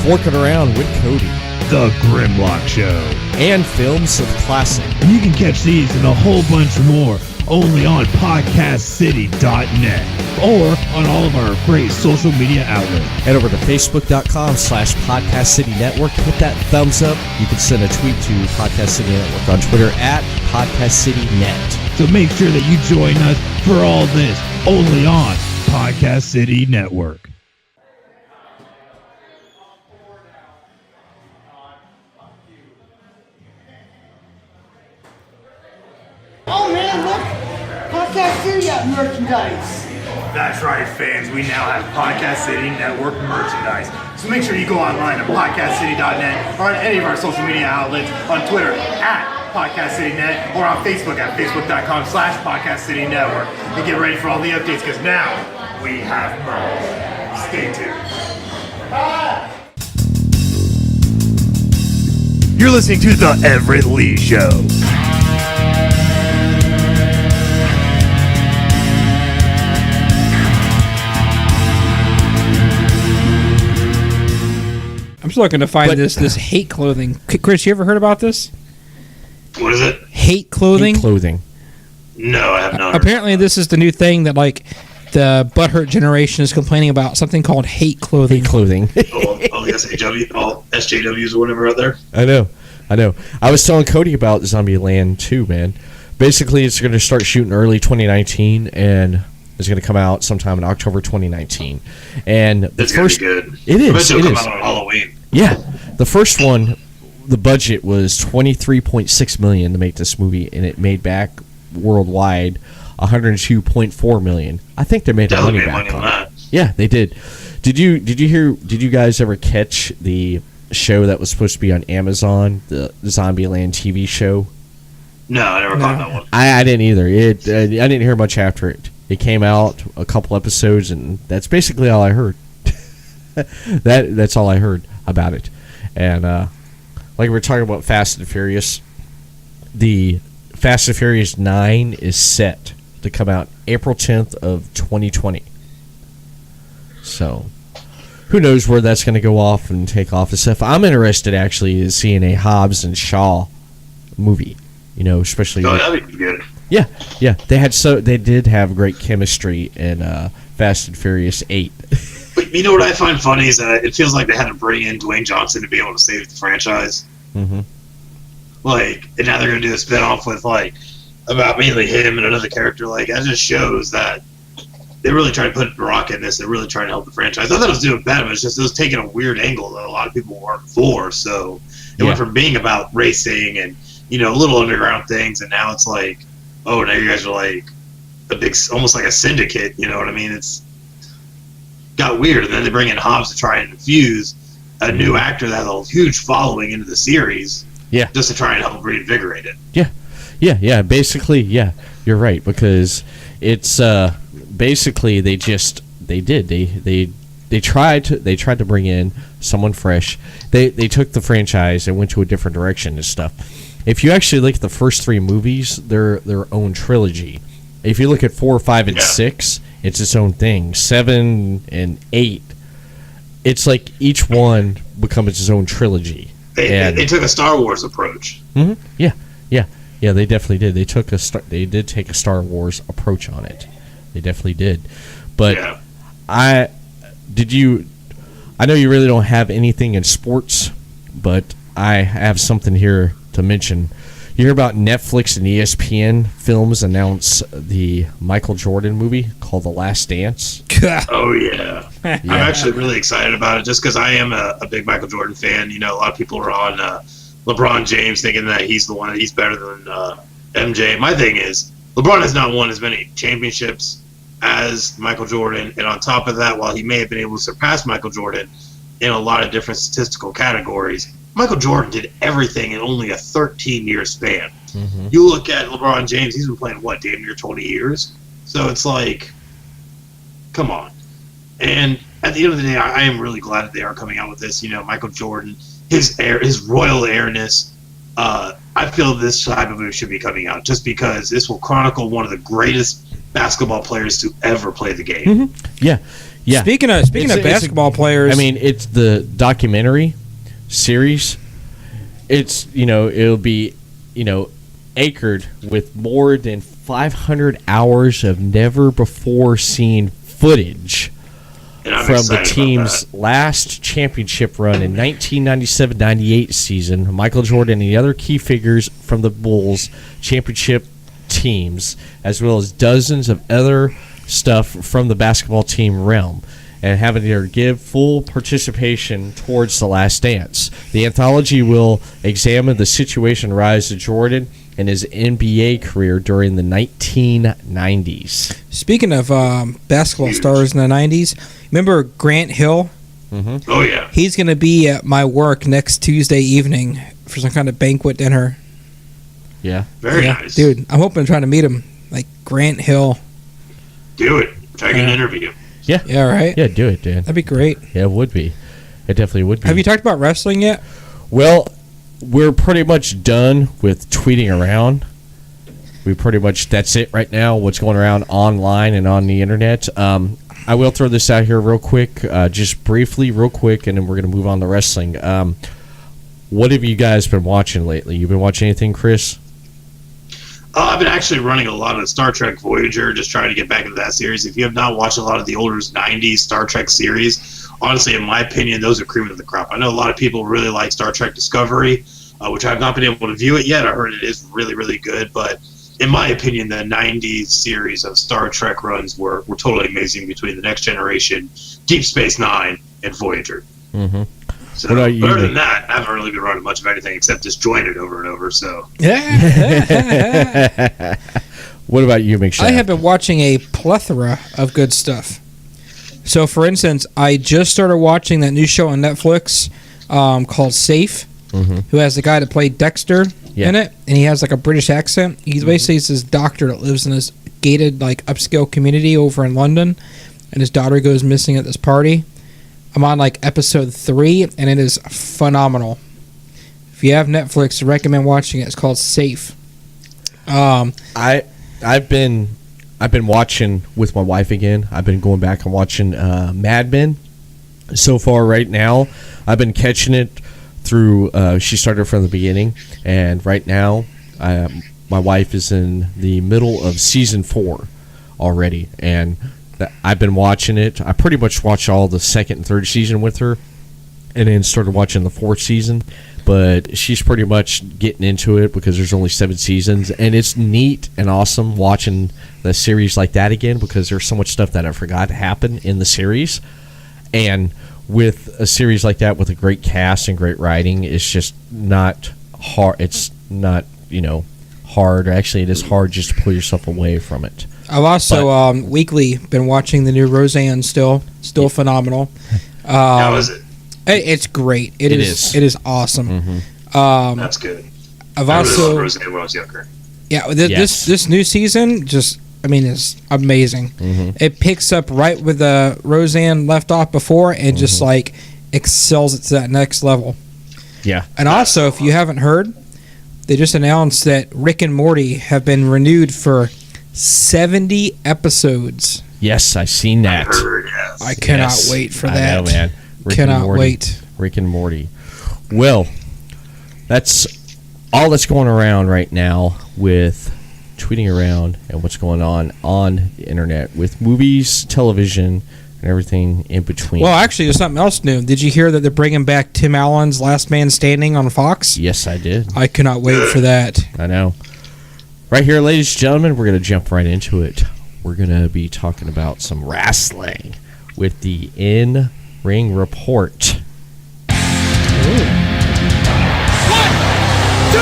Forking Around with Cody, The Grimlock Show, and Films of Classic. And you can catch these and a whole bunch more only on podcastcity.net or on all of our great social media outlets. Head over to facebook.com/Podcast City Network. Hit that thumbs up. You can send a tweet to Podcast City Network on Twitter at Podcast City Net. So make sure that you join us for all this only on Podcast City Network. Oh man, look! Podcast City got merchandise. That's right, fans. We now have Podcast City Network merchandise. So make sure you go online to podcastcity.net or on any of our social media outlets, on Twitter at PodcastCityNet or on Facebook at facebook.com/PodcastCityNetwork. And get ready for all the updates because now we have merch. Stay tuned. You're listening to The Everett Lee Show. I'm just looking to find this hate clothing. Chris, you ever heard about this? What is it? Hate clothing? Hate clothing. No, I have not. Apparently, this is the new thing that the butthurt generation is complaining about something called hate clothing. all the SJWs or whatever out there. I know. I was telling Cody about Zombieland too, man. Basically, it's going to start shooting early 2019, and it's going to come out sometime in October 2019. And That's going to be good. It is. Eventually it'll come out on Halloween. Yeah, the first one, the budget was $23.6 million to make this movie, and it made back worldwide $102.4 million. I think they made their money back on it. Yeah, they did. Did you guys ever catch the show that was supposed to be on Amazon, the Zombieland TV show? No, I never caught that one. I didn't either. I didn't hear much after it. It came out a couple episodes, and that's basically all I heard. That's all I heard about it. And like we're talking about Fast and Furious, the Fast and Furious 9 is set to come out April 10th of 2020. So who knows where that's going to go off and take off and stuff. I'm interested actually in seeing a Hobbs and Shaw movie. You know, especially. Oh, that'd be good. Yeah. They did have great chemistry in Fast and Furious 8. But you know what I find funny is that it feels like they had to bring in Dwayne Johnson to be able to save the franchise. Mm-hmm. Like, and now they're going to do a spinoff with about mainly him and another character. Like, that just shows that they really tried to put The Rock in this. They're really trying to help the franchise. I thought it was doing better, but it's just it was taking a weird angle that a lot of people weren't for. So it went from being about racing and little underground things, and now it's like, oh, now you guys are like a big, almost like a syndicate. You know what I mean? It's got weird, and then they bring in Hobbs to try and infuse a new actor that has a huge following into the series. Yeah, just to try and help reinvigorate it. Yeah. Basically, yeah, you're right, because it's basically they tried to bring in someone fresh. They took the franchise and went to a different direction and stuff. If you actually look at the first 3 movies, they're their own trilogy. If you look at 4, 5, and 6, it's its own thing. 7 and 8, it's like each one becomes its own trilogy. They took a Star Wars approach. Mm-hmm. Yeah, they definitely did. They did take a Star Wars approach on it. They definitely did. But I know you really don't have anything in sports, but I have something here to mention. You hear about Netflix and ESPN Films announce the Michael Jordan movie called The Last Dance? Oh, yeah. I'm actually really excited about it just because I am a big Michael Jordan fan. A lot of people are on LeBron James thinking that he's the one, he's better than MJ. My thing is, LeBron has not won as many championships as Michael Jordan, and on top of that, while he may have been able to surpass Michael Jordan in a lot of different statistical categories, Michael Jordan did everything in only a 13-year span. Mm-hmm. You look at LeBron James, he's been playing, damn near 20 years? So it's like, come on. And at the end of the day, I am really glad that they are coming out with this. Michael Jordan, his royal airness. I feel this type of movie should be coming out just because this will chronicle one of the greatest basketball players to ever play the game. Mm-hmm. Yeah. Speaking of basketball players, I mean, it's the documentary series. It's it'll be anchored with more than 500 hours of never before seen footage from the team's last championship run in 1997-98 season. Michael Jordan and the other key figures from the Bulls championship teams, as well as dozens of other stuff from the basketball team realm, and having to give full participation towards The Last Dance. The anthology will examine the situation rise of Jordan and his NBA career during the 1990s. Speaking of basketball stars in the 90s, remember Grant Hill? Mm-hmm. Oh, yeah. He's going to be at my work next Tuesday evening for some kind of banquet dinner. Yeah. Very nice. Dude, I'm hoping to try to meet him. Like Grant Hill. Do it. Try to get an interview. Yeah. Yeah, right? Yeah, do it, Dan. That'd be great. Yeah, it would be. It definitely would be. Have you talked about wrestling yet? Well, we're pretty much done with tweeting around. That's it right now, what's going around online and on the internet. I will throw this out here real quick, just briefly, real quick, and then we're going to move on to wrestling. What have you guys been watching lately? You been watching anything, Chris? I've been actually running a lot of Star Trek Voyager, just trying to get back into that series. If you have not watched a lot of the older 90s Star Trek series, honestly, in my opinion, those are cream of the crop. I know a lot of people really like Star Trek Discovery, which I've not been able to view it yet. I heard it is really, really good, but in my opinion, the 90s series of Star Trek runs were totally amazing between The Next Generation, Deep Space Nine, and Voyager. Mm-hmm. So, what about you, other than that, I haven't really been running much of anything except disjointed over and over. So, what about you, McShaft? I have been watching a plethora of good stuff. So, for instance, I just started watching that new show on Netflix called Safe, who has the guy that played Dexter in it, and he has like a British accent. He's basically this doctor that lives in this gated, like upscale community over in London, and his daughter goes missing at this party. I'm on like episode 3, and it is phenomenal. If you have Netflix, I recommend watching it. It's called Safe. I've been watching with my wife again. I've been going back and watching Mad Men. So far, right now, I've been catching it through. She started from the beginning, and right now, my wife is in the middle of season 4 already, and I've been watching it. I pretty much watched all the second and third season with her, and then started watching the 4th season. But she's pretty much getting into it because there's only 7 seasons, and it's neat and awesome watching the series like that again because there's so much stuff that I forgot happened in the series. And with a series like that with a great cast and great writing, it's just not hard. It's not, hard. Actually, it is hard just to pull yourself away from it. I've also weekly been watching the new Roseanne. Still phenomenal. How is it? It's great. It is awesome. That's good. I've I also really loved Roseanne when I was younger. Yeah, this new season is amazing. It picks up right where the Roseanne left off before, and just like excels it to that next level. Yeah. And also, if you haven't heard, they just announced that Rick and Morty have been renewed for 70 episodes. Yes, I've seen that. I heard, yes. I cannot wait for that. I know, man. Cannot wait. Rick and Morty. Well, that's all that's going around right now with tweeting around and what's going on the internet with movies, television, and everything in between. Well, actually, there's something else new. Did you hear that they're bringing back Tim Allen's Last Man Standing on Fox? Yes, I did. I cannot wait for that. I know. Right here, ladies and gentlemen, we're going to jump right into it. We're going to be talking about some wrestling with the In-Ring Report. Ooh. 1, 2,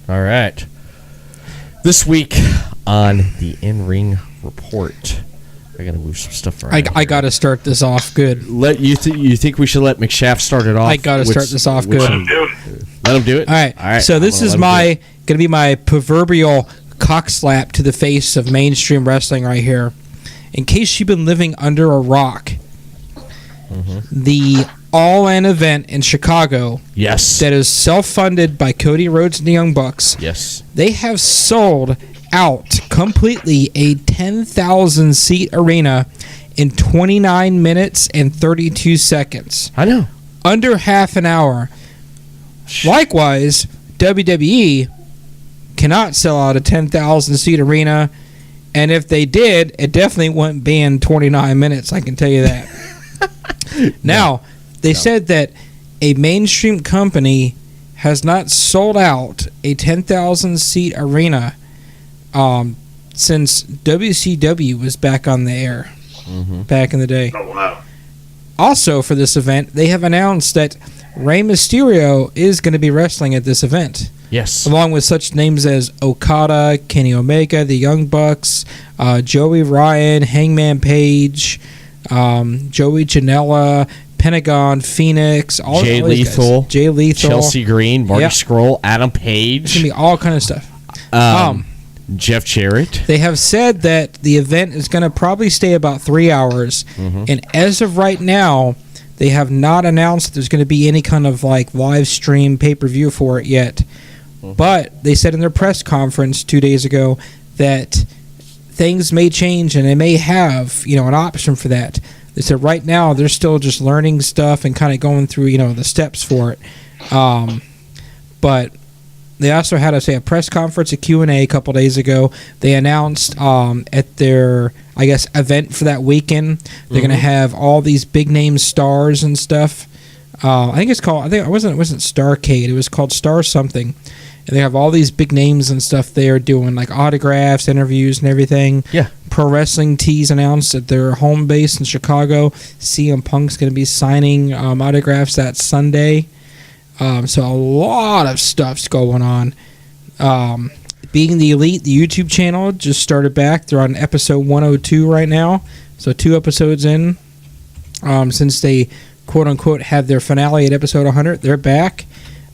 3. All right. This week on the In-Ring Report, I got to move some stuff around. I got to start this off good. You think we should let McShaft start it off? I got to start this off good. Let him do it. Let him do it? All right. So this is going to be my proverbial cock slap to the face of mainstream wrestling right here. In case you've been living under a rock, the All-In event in Chicago, yes, that is self-funded by Cody Rhodes and the Young Bucks, yes, they have sold out completely a 10,000-seat arena in 29 minutes and 32 seconds. I know. Under half an hour. Likewise, WWE cannot sell out a 10,000-seat arena, and if they did, it definitely wouldn't be in 29 minutes, I can tell you that. Now, they said that a mainstream company has not sold out a 10,000-seat arena since WCW was back on the air back in the day. Oh, wow. Also, for this event, they have announced that Rey Mysterio is going to be wrestling at this event. Yes. Along with such names as Okada, Kenny Omega, the Young Bucks, Joey Ryan, Hangman Page, Joey Janela, Pentagon, Phoenix, all Jay these Lethal, guys. Jay Lethal, Chelsea Green, Marty Scurll, Adam Page. It's going to be all kind of stuff. Jeff Jarrett. They have said that the event is going to probably stay about 3 hours, and as of right now, they have not announced that there's going to be any kind of like live stream pay-per-view for it yet. But they said in their press conference 2 days ago that things may change and they may have, an option for that. They said right now they're still just learning stuff and kind of going through, the steps for it. but they also had a press conference, a Q&A a couple days ago. They announced at their, I guess, event for that weekend, they're going to have all these big name stars and stuff. I think it wasn't Starcade. It was called Star something. And they have all these big names and stuff there doing like autographs, interviews, and everything. Yeah. Pro Wrestling Tees announced at their home base in Chicago. CM Punk's going to be signing autographs that Sunday. So a lot of stuff's going on. Being the Elite, the YouTube channel just started back. They're on episode 102 right now. So 2 episodes in. Since they, quote-unquote, had their finale at episode 100, they're back.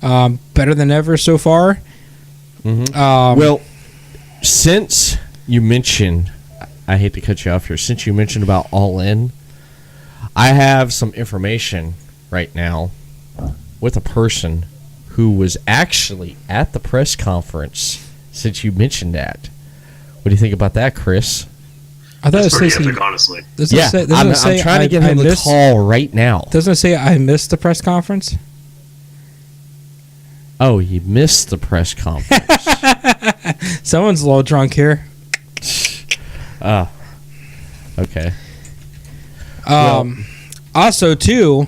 Better than ever so far. Well, since you mentioned, I hate to cut you off here, since you mentioned about All In, I have some information right now with a person who was actually at the press conference since you mentioned that. What do you think about that, Chris? I thought That's pretty epic, honestly. I'm trying to get him the call right now. Doesn't it say I missed the press conference? Oh, you missed the press conference. Someone's a little drunk here. Okay. Also, too,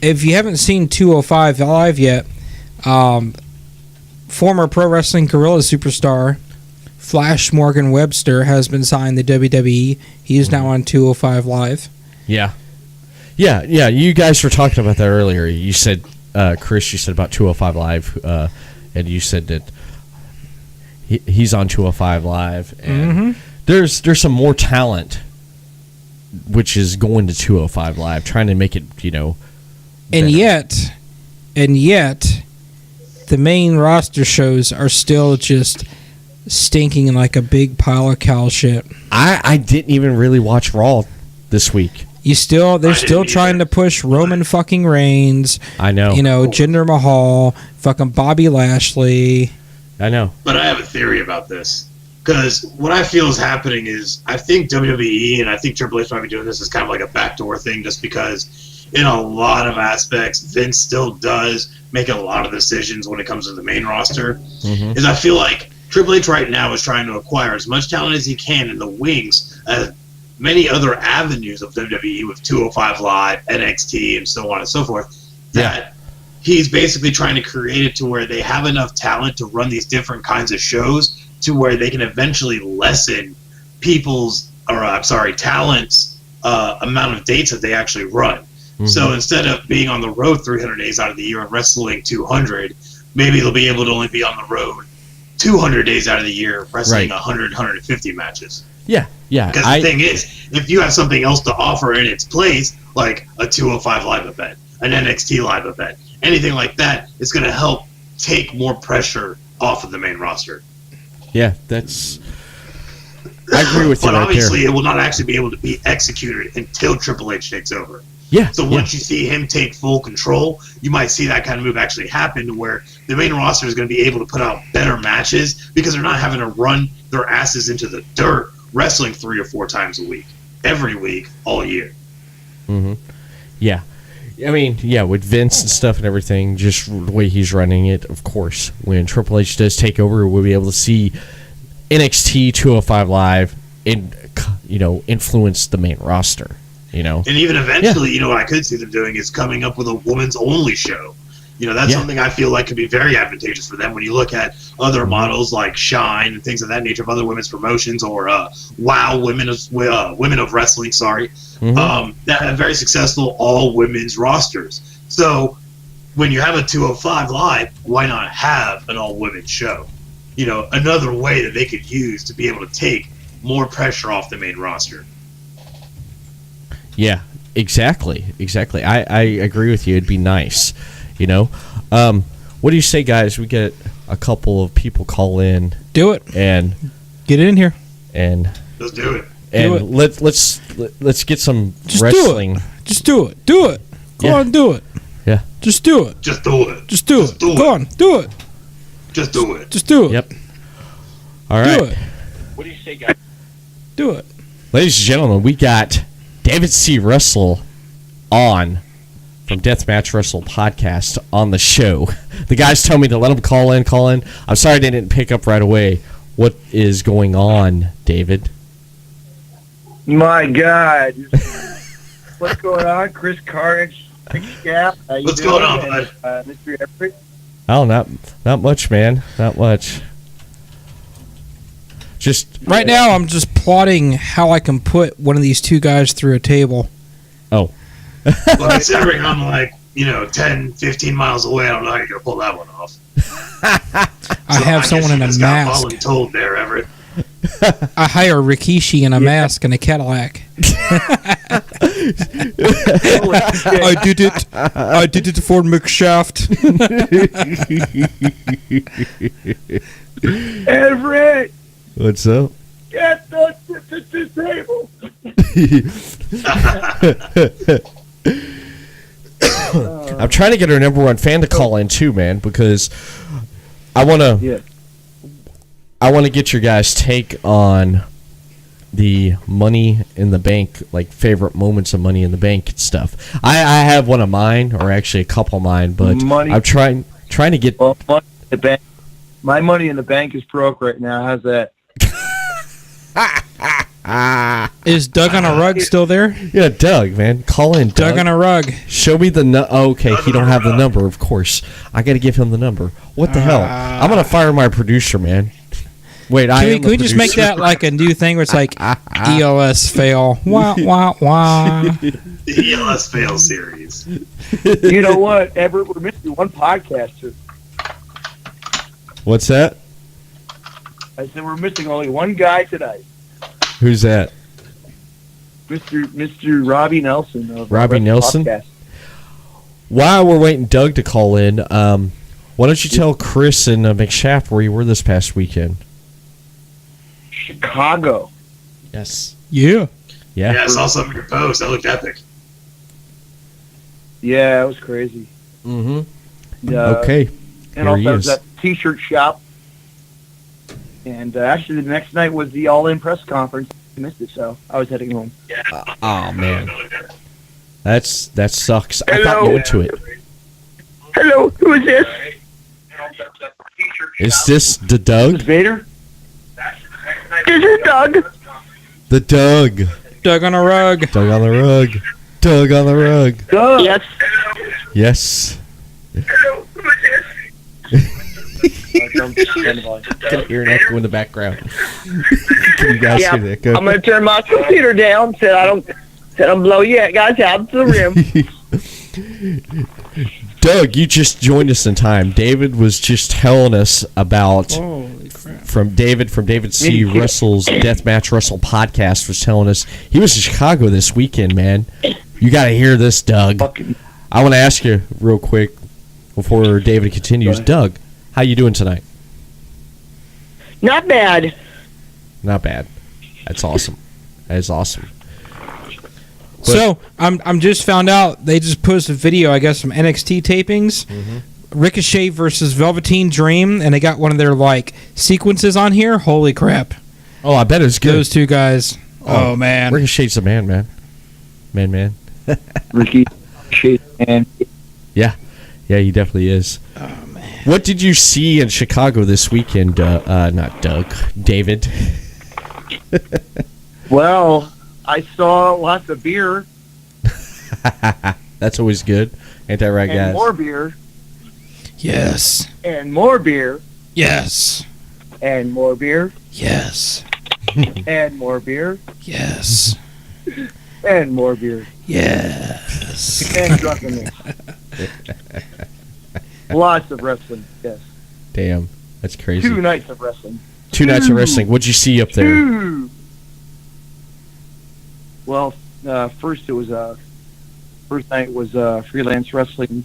if you haven't seen 205 Live yet, former Pro Wrestling Guerrilla superstar Flash Morgan Webster has been signed to WWE. He is now on 205 Live. Yeah. Yeah, you guys were talking about that earlier. You said, Chris, you said about 205 Live, and you said that he's on 205 Live, and there's some more talent, which is going to 205 Live, trying to make it, better. And yet, the main roster shows are still just stinking like a big pile of cow shit. I didn't even really watch Raw this week. They're still trying to push Roman fucking Reigns. I know. Oh. Jinder Mahal, fucking Bobby Lashley. I know. But I have a theory about this. Because what I feel is happening is, I think WWE, and I think Triple H might be doing this as kind of like a backdoor thing, just because in a lot of aspects, Vince still does make a lot of decisions when it comes to the main roster. Is I feel like Triple H right now is trying to acquire as much talent as he can in the wings as many other avenues of WWE with 205 Live, NXT, and so on and so forth, that he's basically trying to create it to where they have enough talent to run these different kinds of shows to where they can eventually lessen talent's amount of dates that they actually run. So instead of being on the road 300 days out of the year and wrestling 200, maybe they'll be able to only be on the road 200 days out of the year wrestling 100, 150 matches. Yeah. Because the thing is, if you have something else to offer in its place, like a 205 Live event, an NXT Live event, anything like that, it's going to help take more pressure off of the main roster. Yeah, I agree with you. But right obviously, there. it will not actually be able to be executed until Triple H takes over. Yeah. So once you see him take full control, you might see that kind of move actually happen, to where the main roster is going to be able to put out better matches because they're not having to run their asses into the dirt wrestling 3 or 4 times a week, every week, all year. Yeah. I mean, with Vince and stuff and everything, just the way he's running it, of course, when Triple H does take over, we'll be able to see NXT 205 Live influence the main roster, And even eventually, what I could see them doing is coming up with a women's only show. That's something I feel like could be very advantageous for them when you look at other models like Shine and things of that nature of other women's promotions, or WOW, Women of Wrestling, that have very successful all-women's rosters. So when you have a 205 Live, why not have an all-women's show? Another way that they could use to be able to take more pressure off the main roster. Yeah, exactly. I agree with you. It'd be nice. What do you say, guys? We get a couple of people call in. Do it and get in here and let's do it. And let's get some Just wrestling. Just do it. Do it. Go on, do it. Yeah. Just do it. Just do it. Just do it. Go on, do it. Just do it. Just do it. Yep. All right. Do it. What do you say, guys? Do it. Ladies and gentlemen, we got David C. Russell on from Deathmatch Wrestle Podcast on the show. The guys tell me to let them call in. I'm sorry they didn't pick up right away. What is going on, David? My God. What's going on? Chris Carnage, McShaft. What's going on, bud? Mr. Everett. Oh, not much, man. Not much. Just right now, I'm just plotting how I can put one of these two guys through a table. Oh. Well, considering I'm like, 10, 15 miles away, I don't know how you're going to pull that one off. I have someone in a mask. Got told there, Everett. I hire Rikishi in a mask and a Cadillac. I did it for McShaft. Everett! What's up? Get the table! I'm trying to get our number one fan to call in too, man, because I want to get your guys' take on the Money in the Bank, like favorite moments of Money in the Bank stuff. I have one of mine, or actually a couple of mine, but I'm trying to get. Well, Money in the Bank. My Money in the Bank is broke right now. How's that? Is Doug on a rug still there? Yeah, Doug, man. Call in, Doug. Doug on a rug. Show me the okay, he don't have the number, of course. I got to give him the number. What the hell? I'm going to fire my producer, man. Wait, can we just make that like a new thing where it's like ELS fail? Wah, wah, wah. The ELS fail series. You know what, Everett? We're missing one podcaster. What's that? I said we're missing only one guy tonight. Who's that? Mr. Robbie Nelson. Of Robbie Nelson? Podcast. While we're waiting Doug to call in, why don't you tell Chris and McShaft where you were this past weekend? Chicago. Yes. Yeah. Yeah, I saw some of your posts. That looked epic. Yeah, it was crazy. Mm-hmm. Okay. And also there was that T-shirt shop. And actually, the next night was the All-In press conference. I missed it, so I was heading home. Oh man, that sucks. I thought you went to it. Hello, who is this? Is this the Doug? Is Vader? This is Doug. The Doug. Doug on a rug. Doug on the rug. Doug on the rug. Doug. Yes. Yes. Hello, who is this? Can hear an echo in the background. Can you guys hear that? Go. I'm gonna turn my computer down. Said I'm blow you guys out to the rim. Doug, you just joined us in time. David was just telling us about from David C. Russell's Deathmatch Wrestle podcast was telling us he was in Chicago this weekend, man. You got to hear this, Doug. I want to ask you real quick before David continues. Doug, how you doing tonight? Not bad. Not bad. That's awesome. That is awesome. But, so I'm just found out they just posted a video, I guess, from NXT tapings. Ricochet versus Velveteen Dream, and they got one of their like sequences on here. Holy crap! Oh, I bet it's good. Those two guys. Oh man, Ricochet's a man. Ricochet, man. Yeah, he definitely is. Oh man, what did you see in Chicago this weekend? Not Doug, David. Well, I saw lots of beer. That's always good. Ain't that right, guys? And more beer. Yes. And more beer. Yes. And more beer. Yes. And more beer. Yes. And more beer. Yes. And drunkenness. Lots of wrestling, yes. Damn, that's crazy. 2 nights of wrestling. 2 nights of wrestling. What'd you see up there? 2. Well, first night was freelance wrestling,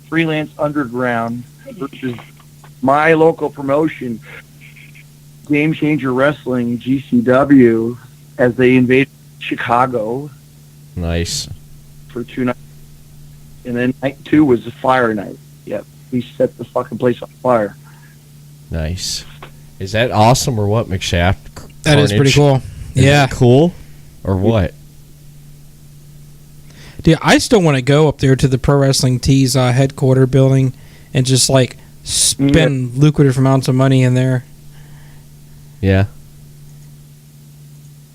freelance underground versus my local promotion, Game Changer Wrestling (GCW), as they invaded Chicago. Nice. For 2 nights, and then night 2 was the fire night. Yep, we set the fucking place on fire. Nice. Is that awesome or what, McShaft? That is pretty cool. Is it cool or what? Dude, I still want to go up there to the Pro Wrestling Tees headquarter building and just like spend lucrative amounts of money in there. Yeah.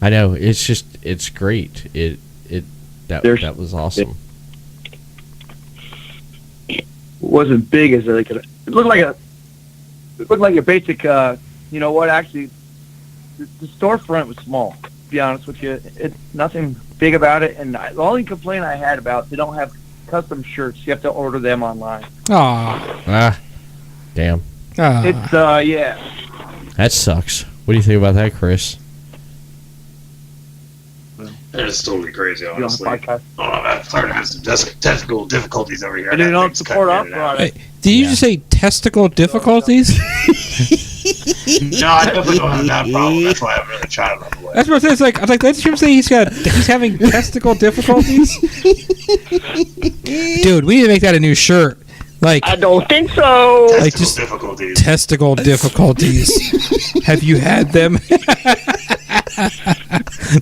I know. It's great. That was awesome. It wasn't big as like it looked like a basic. You know what? Actually, the storefront was small. To be honest with you, it's nothing big about it. And the only complaint I had about, they don't have custom shirts. You have to order them online. Damn. It's yeah. That sucks. What do you think about that, Chris? It's totally crazy, honestly. You know, I'm starting to have some technical difficulties over here. And they don't support our product. Did you just say testicle difficulties? No, I definitely don't have that problem. That's why I'm really trying to run away. That's what I was like. I was like, let's him say he's having testicle difficulties. Dude, we need to make that a new shirt. Like, I don't think so. Testicle like just difficulties. Testicle difficulties. Have you had them?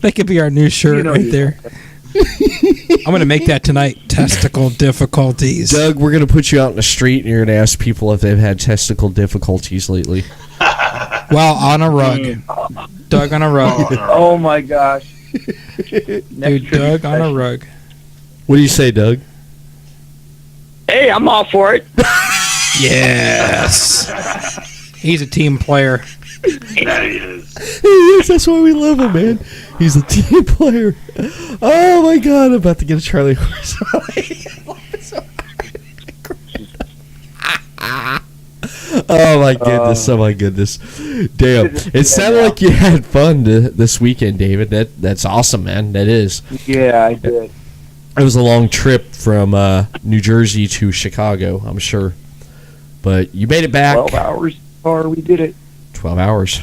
That could be our new shirt right there. I'm going to make that tonight. Testicle difficulties. Doug, we're going to put you out in the street and you're going to ask people if they've had testicle difficulties lately. Well, on a rug. Doug on a rug. Oh my gosh. Dude, Doug on a rug. What do you say, Doug? Hey, I'm all for it. Yes. He's a team player. That he is. He is. That's why we love him, man. He's a team player. Oh my God! I'm about to get a Charlie horse. Oh my goodness! Oh my goodness! Damn! It sounded like you had fun this weekend, David. That's awesome, man. That is. Yeah, I did. It was a long trip from New Jersey to Chicago, I'm sure, but you made it back. 12 hours, or we did it. 12 hours.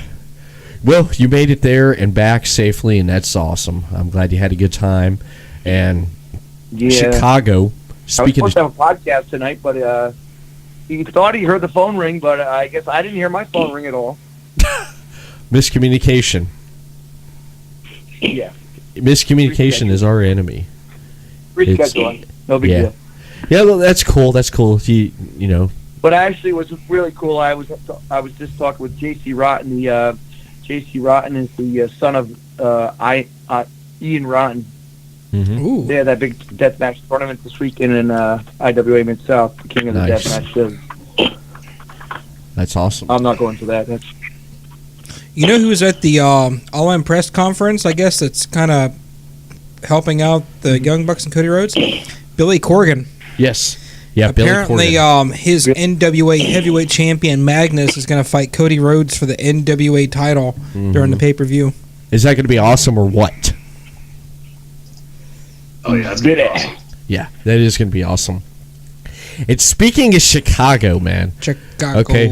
Well, you made it there and back safely, and that's awesome. I'm glad you had a good time. And Chicago, speaking I was supposed to have a podcast tonight, but he thought he heard the phone ring, but I guess I didn't hear my phone ring at all. Miscommunication. Yeah. Miscommunication is our enemy. Rescheduling. No big deal. Yeah, well, that's cool. That's cool. You know. But actually, it was really cool. I was just talking with J.C. Rotten. J.C. Rotten is the son of Ian Rotten. Mm-hmm. Ooh. They had that big deathmatch tournament this weekend in IWA Mid-South, the King of the Deathmatch. That's awesome. I'm not going to that. You know who was at the All In Press conference? I guess that's kind of helping out the Young Bucks and Cody Rhodes. Billy Corgan. Yes. Yeah, apparently, his NWA heavyweight champion Magnus is going to fight Cody Rhodes for the NWA title during the pay-per-view. Is that going to be awesome or what? Oh yeah, that's good. Awesome. Yeah, that is going to be awesome. It's speaking of Chicago, man. Chicago. Okay.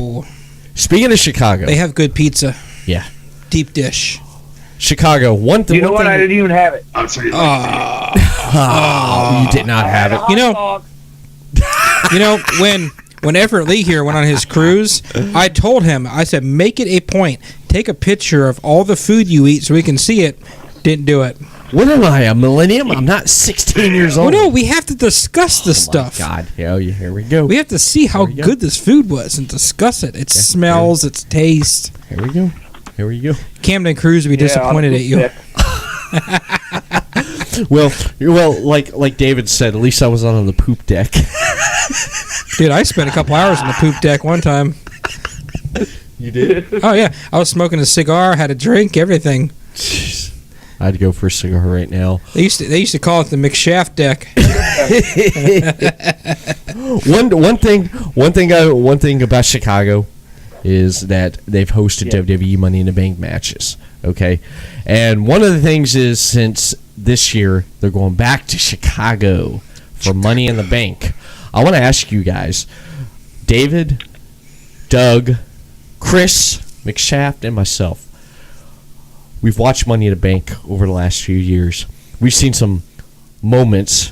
Speaking of Chicago, they have good pizza. Yeah. Deep dish. Chicago. One thing. You know what? I didn't even have it. I'm sure you you did not have it. You know, when Everett Lee here went on his cruise, I told him, I said, make it a point. Take a picture of all the food you eat so we can see it. Didn't do it. What am I, a millennium? I'm not 16 years old. Well, no, we have to discuss this stuff. God, yeah, here we go. We have to see how good this food was and discuss it. Its smells, its taste. Here we go. Here we go. Camden Cruz would be disappointed at you. well, like David said, at least I was on the poop deck. Dude, I spent a couple hours on the poop deck one time. You did? Oh yeah, I was smoking a cigar, had a drink, everything. Jeez. I'd go for a cigar right now. They used to call it the McShaft deck. One thing about Chicago is that they've hosted WWE Money in the Bank matches. Okay, and one of the things is since this year they're going back to Chicago for Money in the Bank. I want to ask you guys, David, Doug, Chris, McShaft, and myself. We've watched Money in the Bank over the last few years. We've seen some moments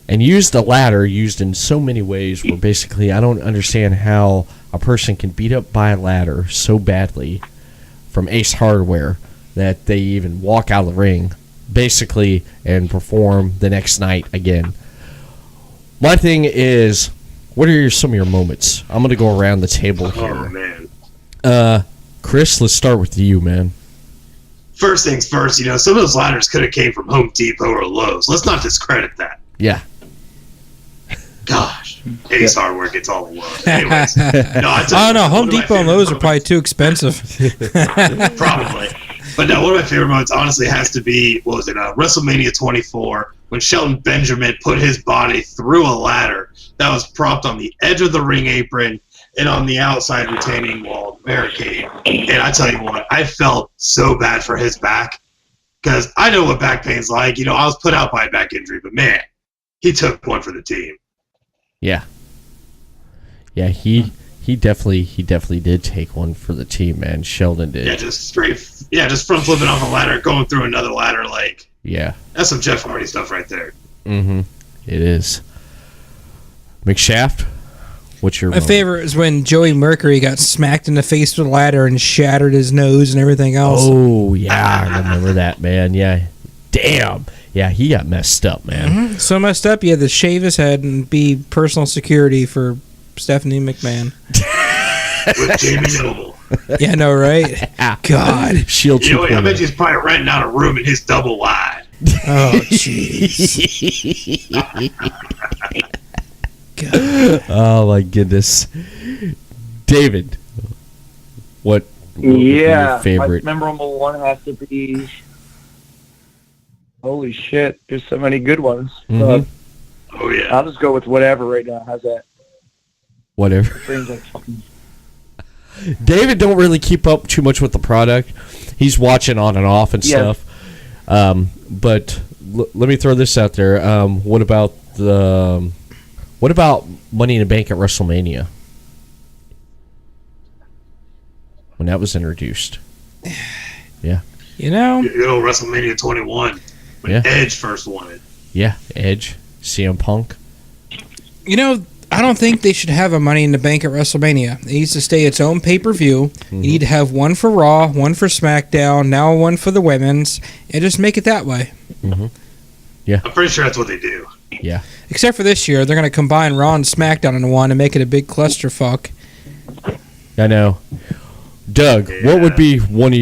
and used the ladder used in so many ways where basically I don't understand how a person can beat up by a ladder so badly from Ace Hardware that they even walk out of the ring basically, and perform the next night again. My thing is, what are some of your moments? I'm going to go around the table here. Oh, man. Chris, let's start with you, man. First things first, some of those ladders could have came from Home Depot or Lowe's. Let's not discredit that. Yeah. Gosh, Ace Hardware gets all the love. Anyways, I don't know. Home Depot and Lowe's are probably too expensive. Probably. But no, one of my favorite moments honestly has to be, WrestleMania 24, when Shelton Benjamin put his body through a ladder that was propped on the edge of the ring apron and on the outside retaining wall barricade. And I tell you what, I felt so bad for his back, because I know what back pain's like. I was put out by a back injury, but man, he took one for the team. Yeah. Yeah, he definitely did take one for the team, man. Sheldon did. Just front flipping off a ladder, going through another ladder, that's some Jeff Hardy stuff right there. Mm-hmm. It is. McShaft, what's your My favorite is when Joey Mercury got smacked in the face with a ladder and shattered his nose and everything else. Oh, yeah, I remember that, man. Yeah. Damn. Yeah, he got messed up, man. Mm-hmm. So messed up, he had to shave his head and be personal security for Stephanie McMahon. With Jamie Noble. Yeah, I know, right? God. Shield I bet he's probably renting out a room in his double wide. Oh, jeez. Oh, my goodness. David, what was your favorite? My memorable one has to be... Holy shit, there's so many good ones. Mm-hmm. Oh, yeah. I'll just go with whatever right now. How's that? Whatever. David don't really keep up too much with the product. He's watching on and off and stuff. But let me throw this out there. What about Money in the Bank at WrestleMania? When that was introduced. Yeah. Good old WrestleMania 21. When Edge first won it. Yeah, Edge, CM Punk. I don't think they should have a Money in the Bank at WrestleMania. It needs to stay its own pay-per-view. Mm-hmm. You need to have one for Raw, one for SmackDown, now one for the women's, and just make it that way. Mm-hmm. Yeah. I'm pretty sure that's what they do. Yeah. Except for this year, they're going to combine Raw and SmackDown into one and make it a big clusterfuck. I know. Doug, what would be one of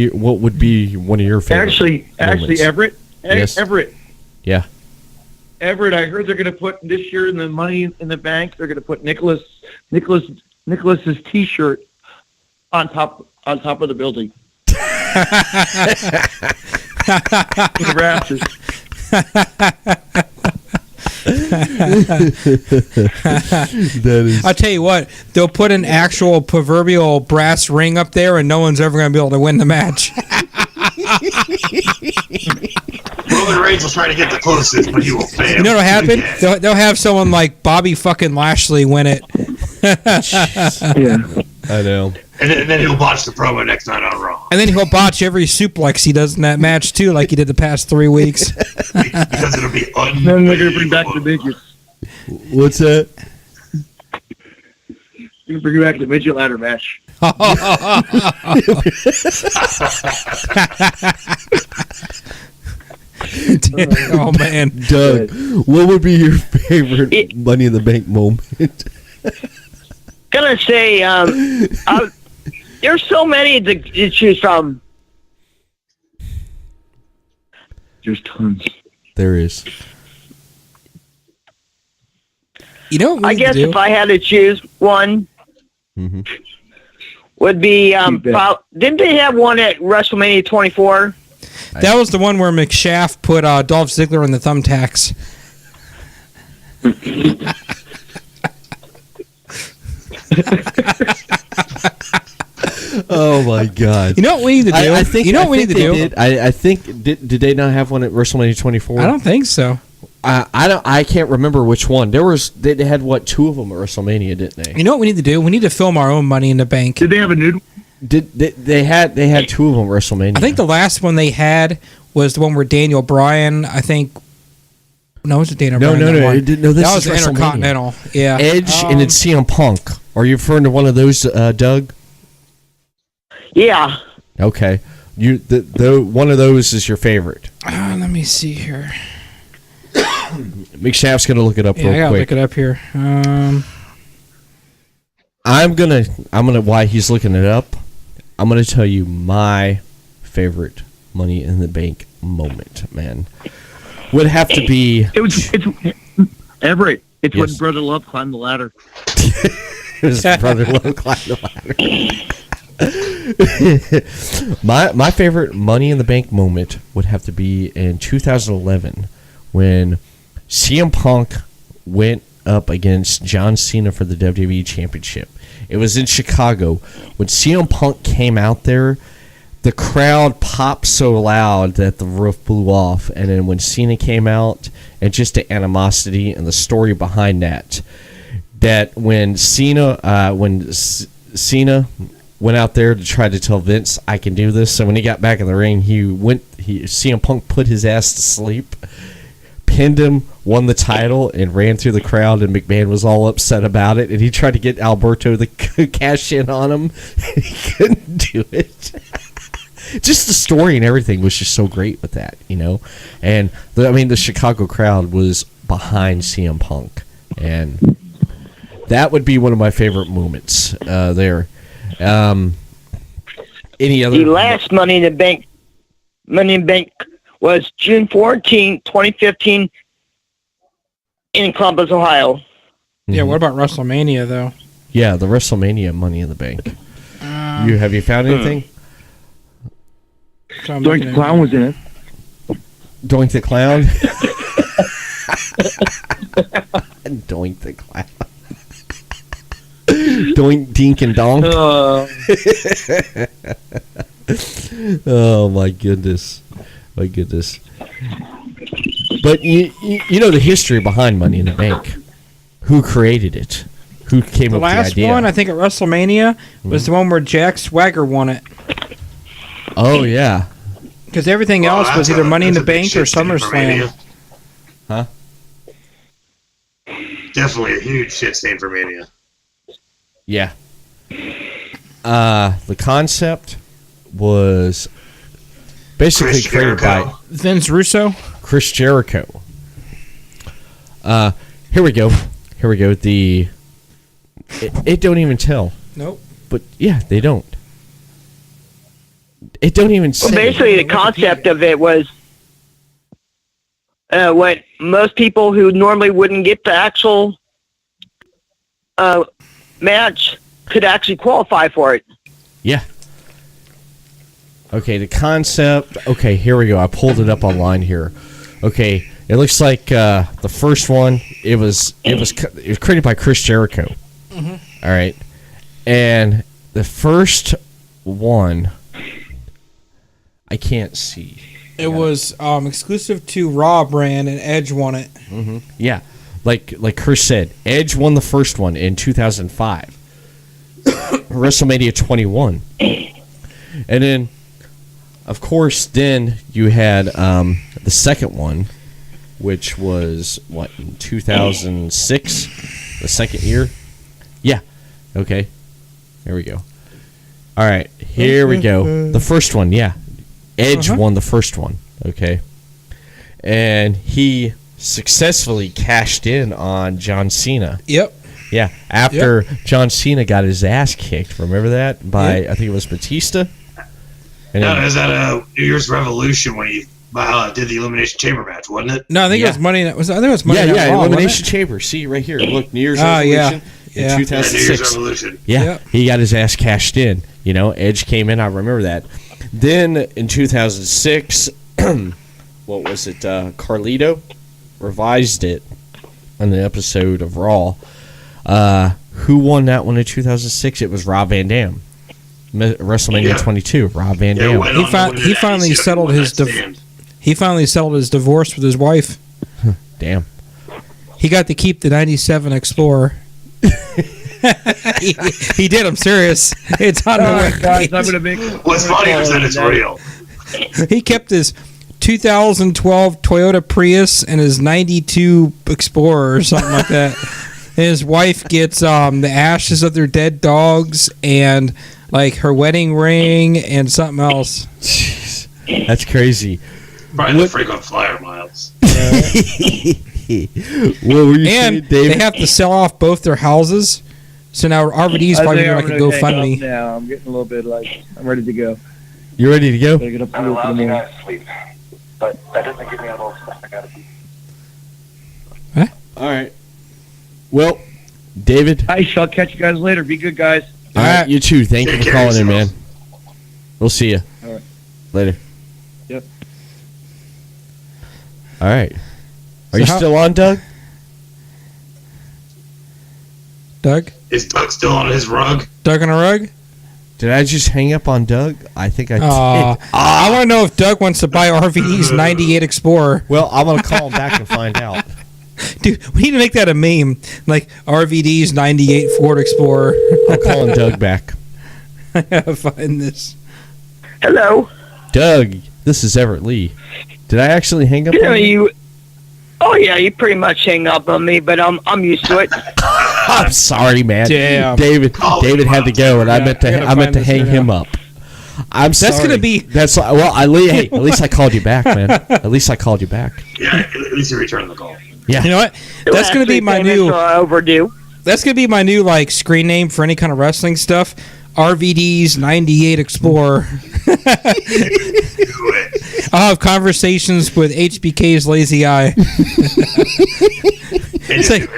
your favorite? Actually, Everett. Yes. Everett. Yeah. Everett. I heard they're going to put this year in the Money in the Bank. They're going to put Nicholas's T-shirt on top of the building. With the rafters. I'll tell you what, they'll put an actual proverbial brass ring up there and no one's ever going to be able to win the match. Roman Reigns will try to get the closest, but he will fail. You know what'll happen? They'll have someone like Bobby fucking Lashley win it. Yeah, I know. And then he'll botch the promo next night on Raw. And then he'll botch every suplex he does in that match too, like he did the past 3 weeks. Because it'll be unbelievable. Then they're going to bring back the midgets. What's that? You're going to bring back the midget ladder match. Oh man, Doug, what would be your favorite Money in the Bank moment? Gonna say, there's so many to choose from. There's tons. There is. You know, I guess if I had to choose one, would be didn't they have one at WrestleMania 24? That was the one where McShaft put Dolph Ziggler in the thumbtacks. Oh my God! You know what we need to do? I think. You know what we need to do? I think. Did they not have one at WrestleMania 24? I don't think so. I can't remember which one. They had what, 2 of them at WrestleMania, didn't they? You know what we need to do? We need to film our own Money in the Bank. Did they have a nude? They had 2 of them at WrestleMania. I think the last one they had was the one where Daniel Bryan. I think. No, was it Daniel Bryan? No. This that was is Intercontinental. Yeah, Edge and it's CM Punk. Are you referring to one of those, Doug? Yeah. Okay. one of those is your favorite. Let me see here. McShaft's gonna look it up real I gotta quick. look it up here. I'm gonna while he's looking it up, I'm gonna tell you my favorite Money in the Bank moment, man. Would have to be It's Everett. It's Yes. when Brother Love climbed the ladder. his brother Love climbed the ladder. my favorite Money in the Bank moment would have to be in 2011 when CM Punk went up against John Cena for the WWE Championship. It was in Chicago. When CM Punk came out there, the crowd popped so loud that the roof blew off. And then when Cena came out, and just the animosity and the story behind that when Cena went out there to try to tell Vince, I can do this. So when he got back in the ring, CM Punk put his ass to sleep, pinned him, won the title, and ran through the crowd, and McMahon was all upset about it, and he tried to get Alberto to cash in on him, and he couldn't do it. Just the story and everything was just so great with that, and the Chicago crowd was behind CM Punk, and that would be one of my favorite moments there. Any other? The last Money in the Bank was June 14, 2015 in Columbus, Ohio. Yeah, what about WrestleMania, though? Yeah, the WrestleMania Money in the Bank. Have you found anything? Doink the Clown was in it. Doink the Clown? Doink the Clown. Doink, Dink, and Donk? Oh, my goodness. My goodness. But you know the history behind Money in the Bank. Who created it? Who came up with the idea? The last one, I think, at WrestleMania was the one where Jack Swagger won it. Oh, yeah. Because everything else was either Money in the Bank or SummerSlam. Huh? Definitely a huge shit stain for Mania. Yeah. The concept was basically created by Vince Russo. Chris Jericho. Here we go. It don't even tell. Nope. But yeah, they don't. It don't even say. Well, basically, the concept of it was what most people who normally wouldn't get the actual match could actually qualify for it. Yeah. Okay, the concept. Okay, here we go. I pulled it up online here. Okay, it looks like the first one. It was created by Chris Jericho. Mm-hmm. All right, and the first one, I can't see. It was exclusive to Raw brand, and Edge won it. Mm-hmm. Yeah, like Chris said, Edge won the first one in 2005, WrestleMania 21, and then, of course, then you had the second one, which was what, in 2006, the second year. Yeah. Okay. There we go. All right. Here we go. The first one. Yeah. Edge won the first one. Okay. And he successfully cashed in on John Cena. Yep. Yeah. After John Cena got his ass kicked. Remember that? By, I think it was Batista. And No, it was at New Year's Revolution when he did the Elimination Chamber match, wasn't it? No, I think it was Money. I think it was Money. Yeah, Raw, Elimination Chamber. See right here. Look, New Year's Revolution in 2006. New Year's Revolution. Yeah, he got his ass cashed in. Edge came in. I remember that. Then in 2006, what was it? Carlito revised it on the episode of Raw. Who won that one in 2006? It was Rob Van Dam. WrestleMania 22. Rob Van Dam. He finally settled his He finally settled his divorce with his wife. Damn. He got to keep the 97 Explorer. he did. I'm serious. It's on the way. What's funny is that it's real. He kept his 2012 Toyota Prius and his 92 Explorer or something like that. And his wife gets the ashes of their dead dogs and like her wedding ring and something else. That's crazy. Probably the frequent flyer miles. What were you And saying, David? they have to sell off both their houses. So now RVD's probably doing like a GoFundMe. Now I'm getting a little bit like I'm ready to go. You ready to go? Gotta get up I'm to work in the allowed you morning. guys to sleep, but that doesn't give me a little stuff I gotta do. All right. Well, David. Hi, shall catch you guys later. Be good, guys. All right, you too. Thank you for calling in, man. We'll see you. All right. Later. Yep. All right. Are So you how- still on, Doug? Doug? Is Doug still on his rug? Doug on a rug? Did I just hang up on Doug? I think I did. I want to know if Doug wants to buy RVD's 98 Explorer. Well, I'm going to call him back and find out. Dude, we need to make that a meme. Like RVD's 98 Ford Explorer. I'm calling Doug back. I gotta find this. Hello. Doug, this is Everett Lee. Did I actually hang up on you? Oh yeah, you pretty much hang up on me, but I'm used to it. I'm sorry, man. Damn. David had to go, and I meant to hang him up. I'm sorry. That's gonna be. That's well. Hey, at least I called you back, man. At least I called you back. Yeah, at least you returned the call. Yeah. You know what? That's gonna be my new. Overdue. That's gonna be my new like screen name for any kind of wrestling stuff. RVD's 98 Explorer. I'll have conversations with HBK's lazy eye. It's like,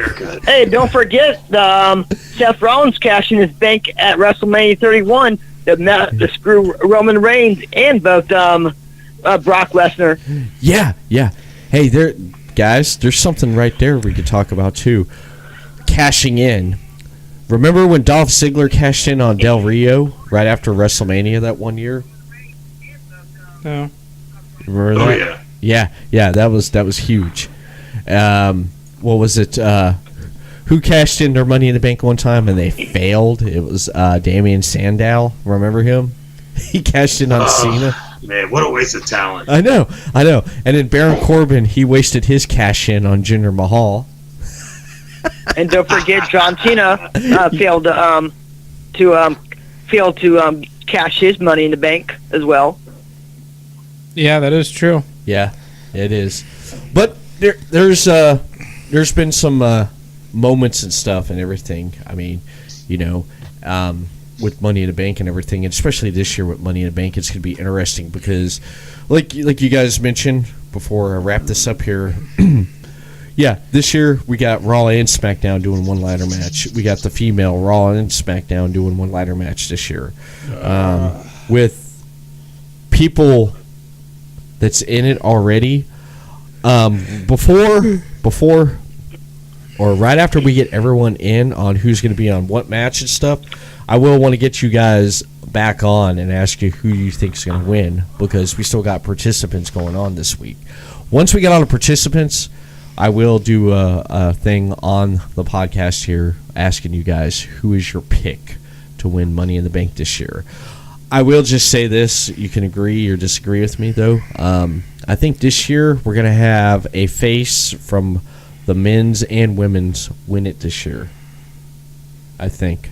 Hey, don't forget Seth Rollins cashing his bank at WrestleMania 31 to screw Roman Reigns and both Brock Lesnar. Yeah. Hey, guys, there's something right there we could talk about too. Cashing in. Remember when Dolph Ziggler cashed in on Del Rio right after WrestleMania that one year? No. Remember that? Yeah, that was huge. What was it? Who cashed in their Money in the Bank one time and they failed? It was Damian Sandow. Remember him? He cashed in on Cena. Man, what a waste of talent. I know. And then Baron Corbin, he wasted his cash in on Jinder Mahal. And don't forget John Cena failed to cash his Money in the Bank as well. Yeah, that is true. Yeah, it is. But there's been some moments and stuff and everything. I mean, with Money in the Bank and everything, and especially this year with Money in the Bank, it's going to be interesting because, like you guys mentioned before I wrap this up here. Yeah, this year we got Raw and SmackDown doing one ladder match. We got the female Raw and SmackDown doing one ladder match this year. With people that's in it already. Before or right after we get everyone in on who's going to be on what match and stuff, I will want to get you guys back on and ask you who you think is going to win because we still got participants going on this week. Once we get on the participants, I will do a thing on the podcast here asking you guys who is your pick to win Money in the Bank this year. I will just say this. You can agree or disagree with me, though. I think this year we're going to have a face from the men's and women's win it this year. I think.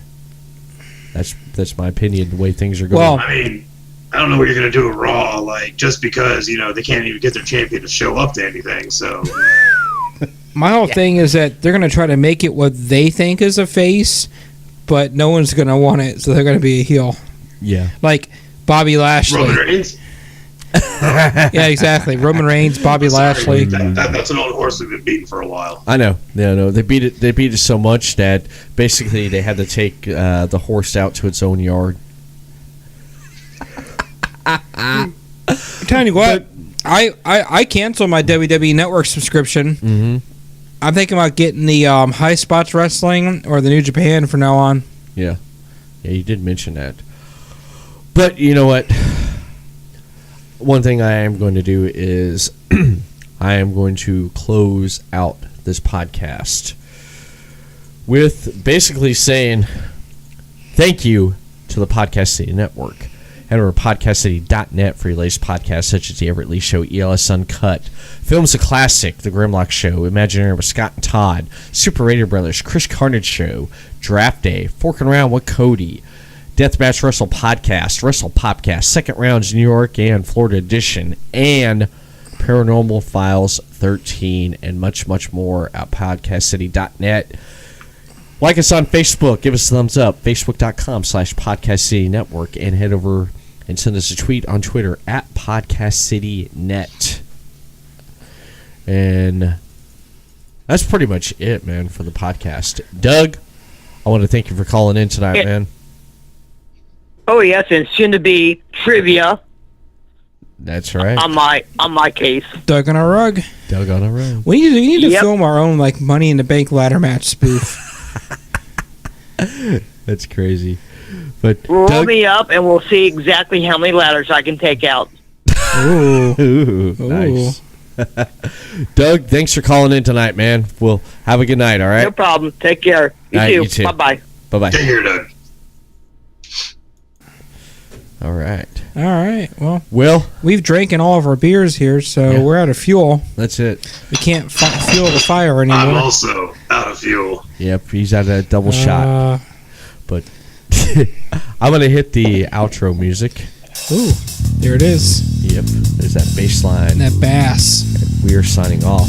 That's my opinion, the way things are going. Well, I mean, I don't know what you're going to do at Raw, like, just because, they can't even get their champion to show up to anything, so... My whole thing is that they're going to try to make it what they think is a face, but no one's going to want it, so they're going to be a heel. Yeah. Like Bobby Lashley. Roman Reigns? Yeah, exactly. Roman Reigns, Bobby Lashley. That's an old horse we've been beating for a while. I know. No, they beat it so much that basically they had to take the horse out to its own yard. I'm telling you what, I canceled my WWE Network subscription. Mm-hmm. I'm thinking about getting the High Spots Wrestling or the New Japan from now on. Yeah, you did mention that. But you know what? One thing I am going to do is I am going to close out this podcast with basically saying thank you to the Podcast City Network. Head over to podcastcity.net for your latest podcasts such as The Everett Lee Show, ELS Uncut, Films a Classic, The Grimlock Show, Imaginary with Scott and Todd, Super Radio Brothers, Chris Carnage Show, Draft Day, Forking Around with Cody, Deathmatch Wrestle Podcast, Wrestle Popcast, Second Rounds New York and Florida Edition, and Paranormal Files 13, and much, much more at podcastcity.net. Like us on Facebook. Give us a thumbs up. Facebook.com/PodcastCityNetwork, and head over and send us a tweet on Twitter at PodcastCityNet. And that's pretty much it, man, for the podcast. Doug, I want to thank you for calling in tonight, man. Oh yes, and soon to be trivia. That's right. On my case. Doug on a rug. Doug on a rug. We need to film our own like Money in the Bank ladder match spoof. That's crazy. But Roll Doug, me up, and we'll see exactly how many ladders I can take out. Ooh, nice. Doug, thanks for calling in tonight, man. We'll have a good night, all right? No problem. Take care. You too. Bye-bye. Bye-bye. Take care, Doug. All right. All right. Well, we've drinking all of our beers here, so we're out of fuel. That's it. We can't fuel the fire anymore. I'm also out of fuel. Yep, he's at a double shot. But I'm going to hit the outro music. Ooh, there it is. Yep, there's that bass line. And that bass. We are signing off.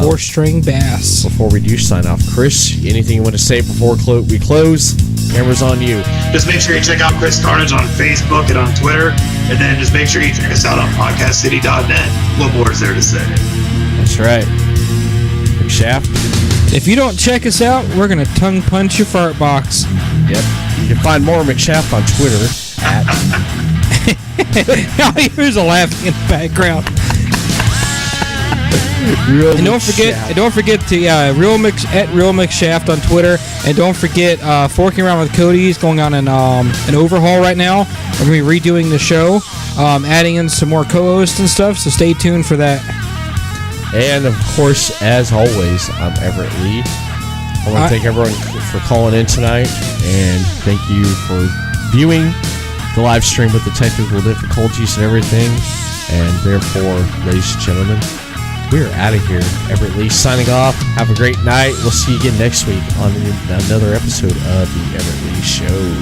4-string bass. Before we do sign off, Chris, anything you want to say before we close? Camera's on you. Just make sure you check out Chris Carnage on Facebook and on Twitter, and then just make sure you check us out on podcastcity.net. What more is there to say? That's right. McShaft. If you don't check us out, we're going to tongue punch your fart box. Yep. You can find more McShaft on Twitter at... Here's a laughing in the background. And don't forget to Real McShaft on Twitter, and don't forget Forking Around with Cody is going on an overhaul right now. We're going to be redoing the show, adding in some more co-hosts and stuff, so stay tuned for that. And of course, as always, I'm Everett Lee. I want to thank everyone for calling in tonight, and thank you for viewing the live stream with the technical difficulties and everything. And therefore, ladies and gentlemen, we are out of here. Everett Lee signing off. Have a great night. We'll see you again next week on another episode of the Everett Lee Show.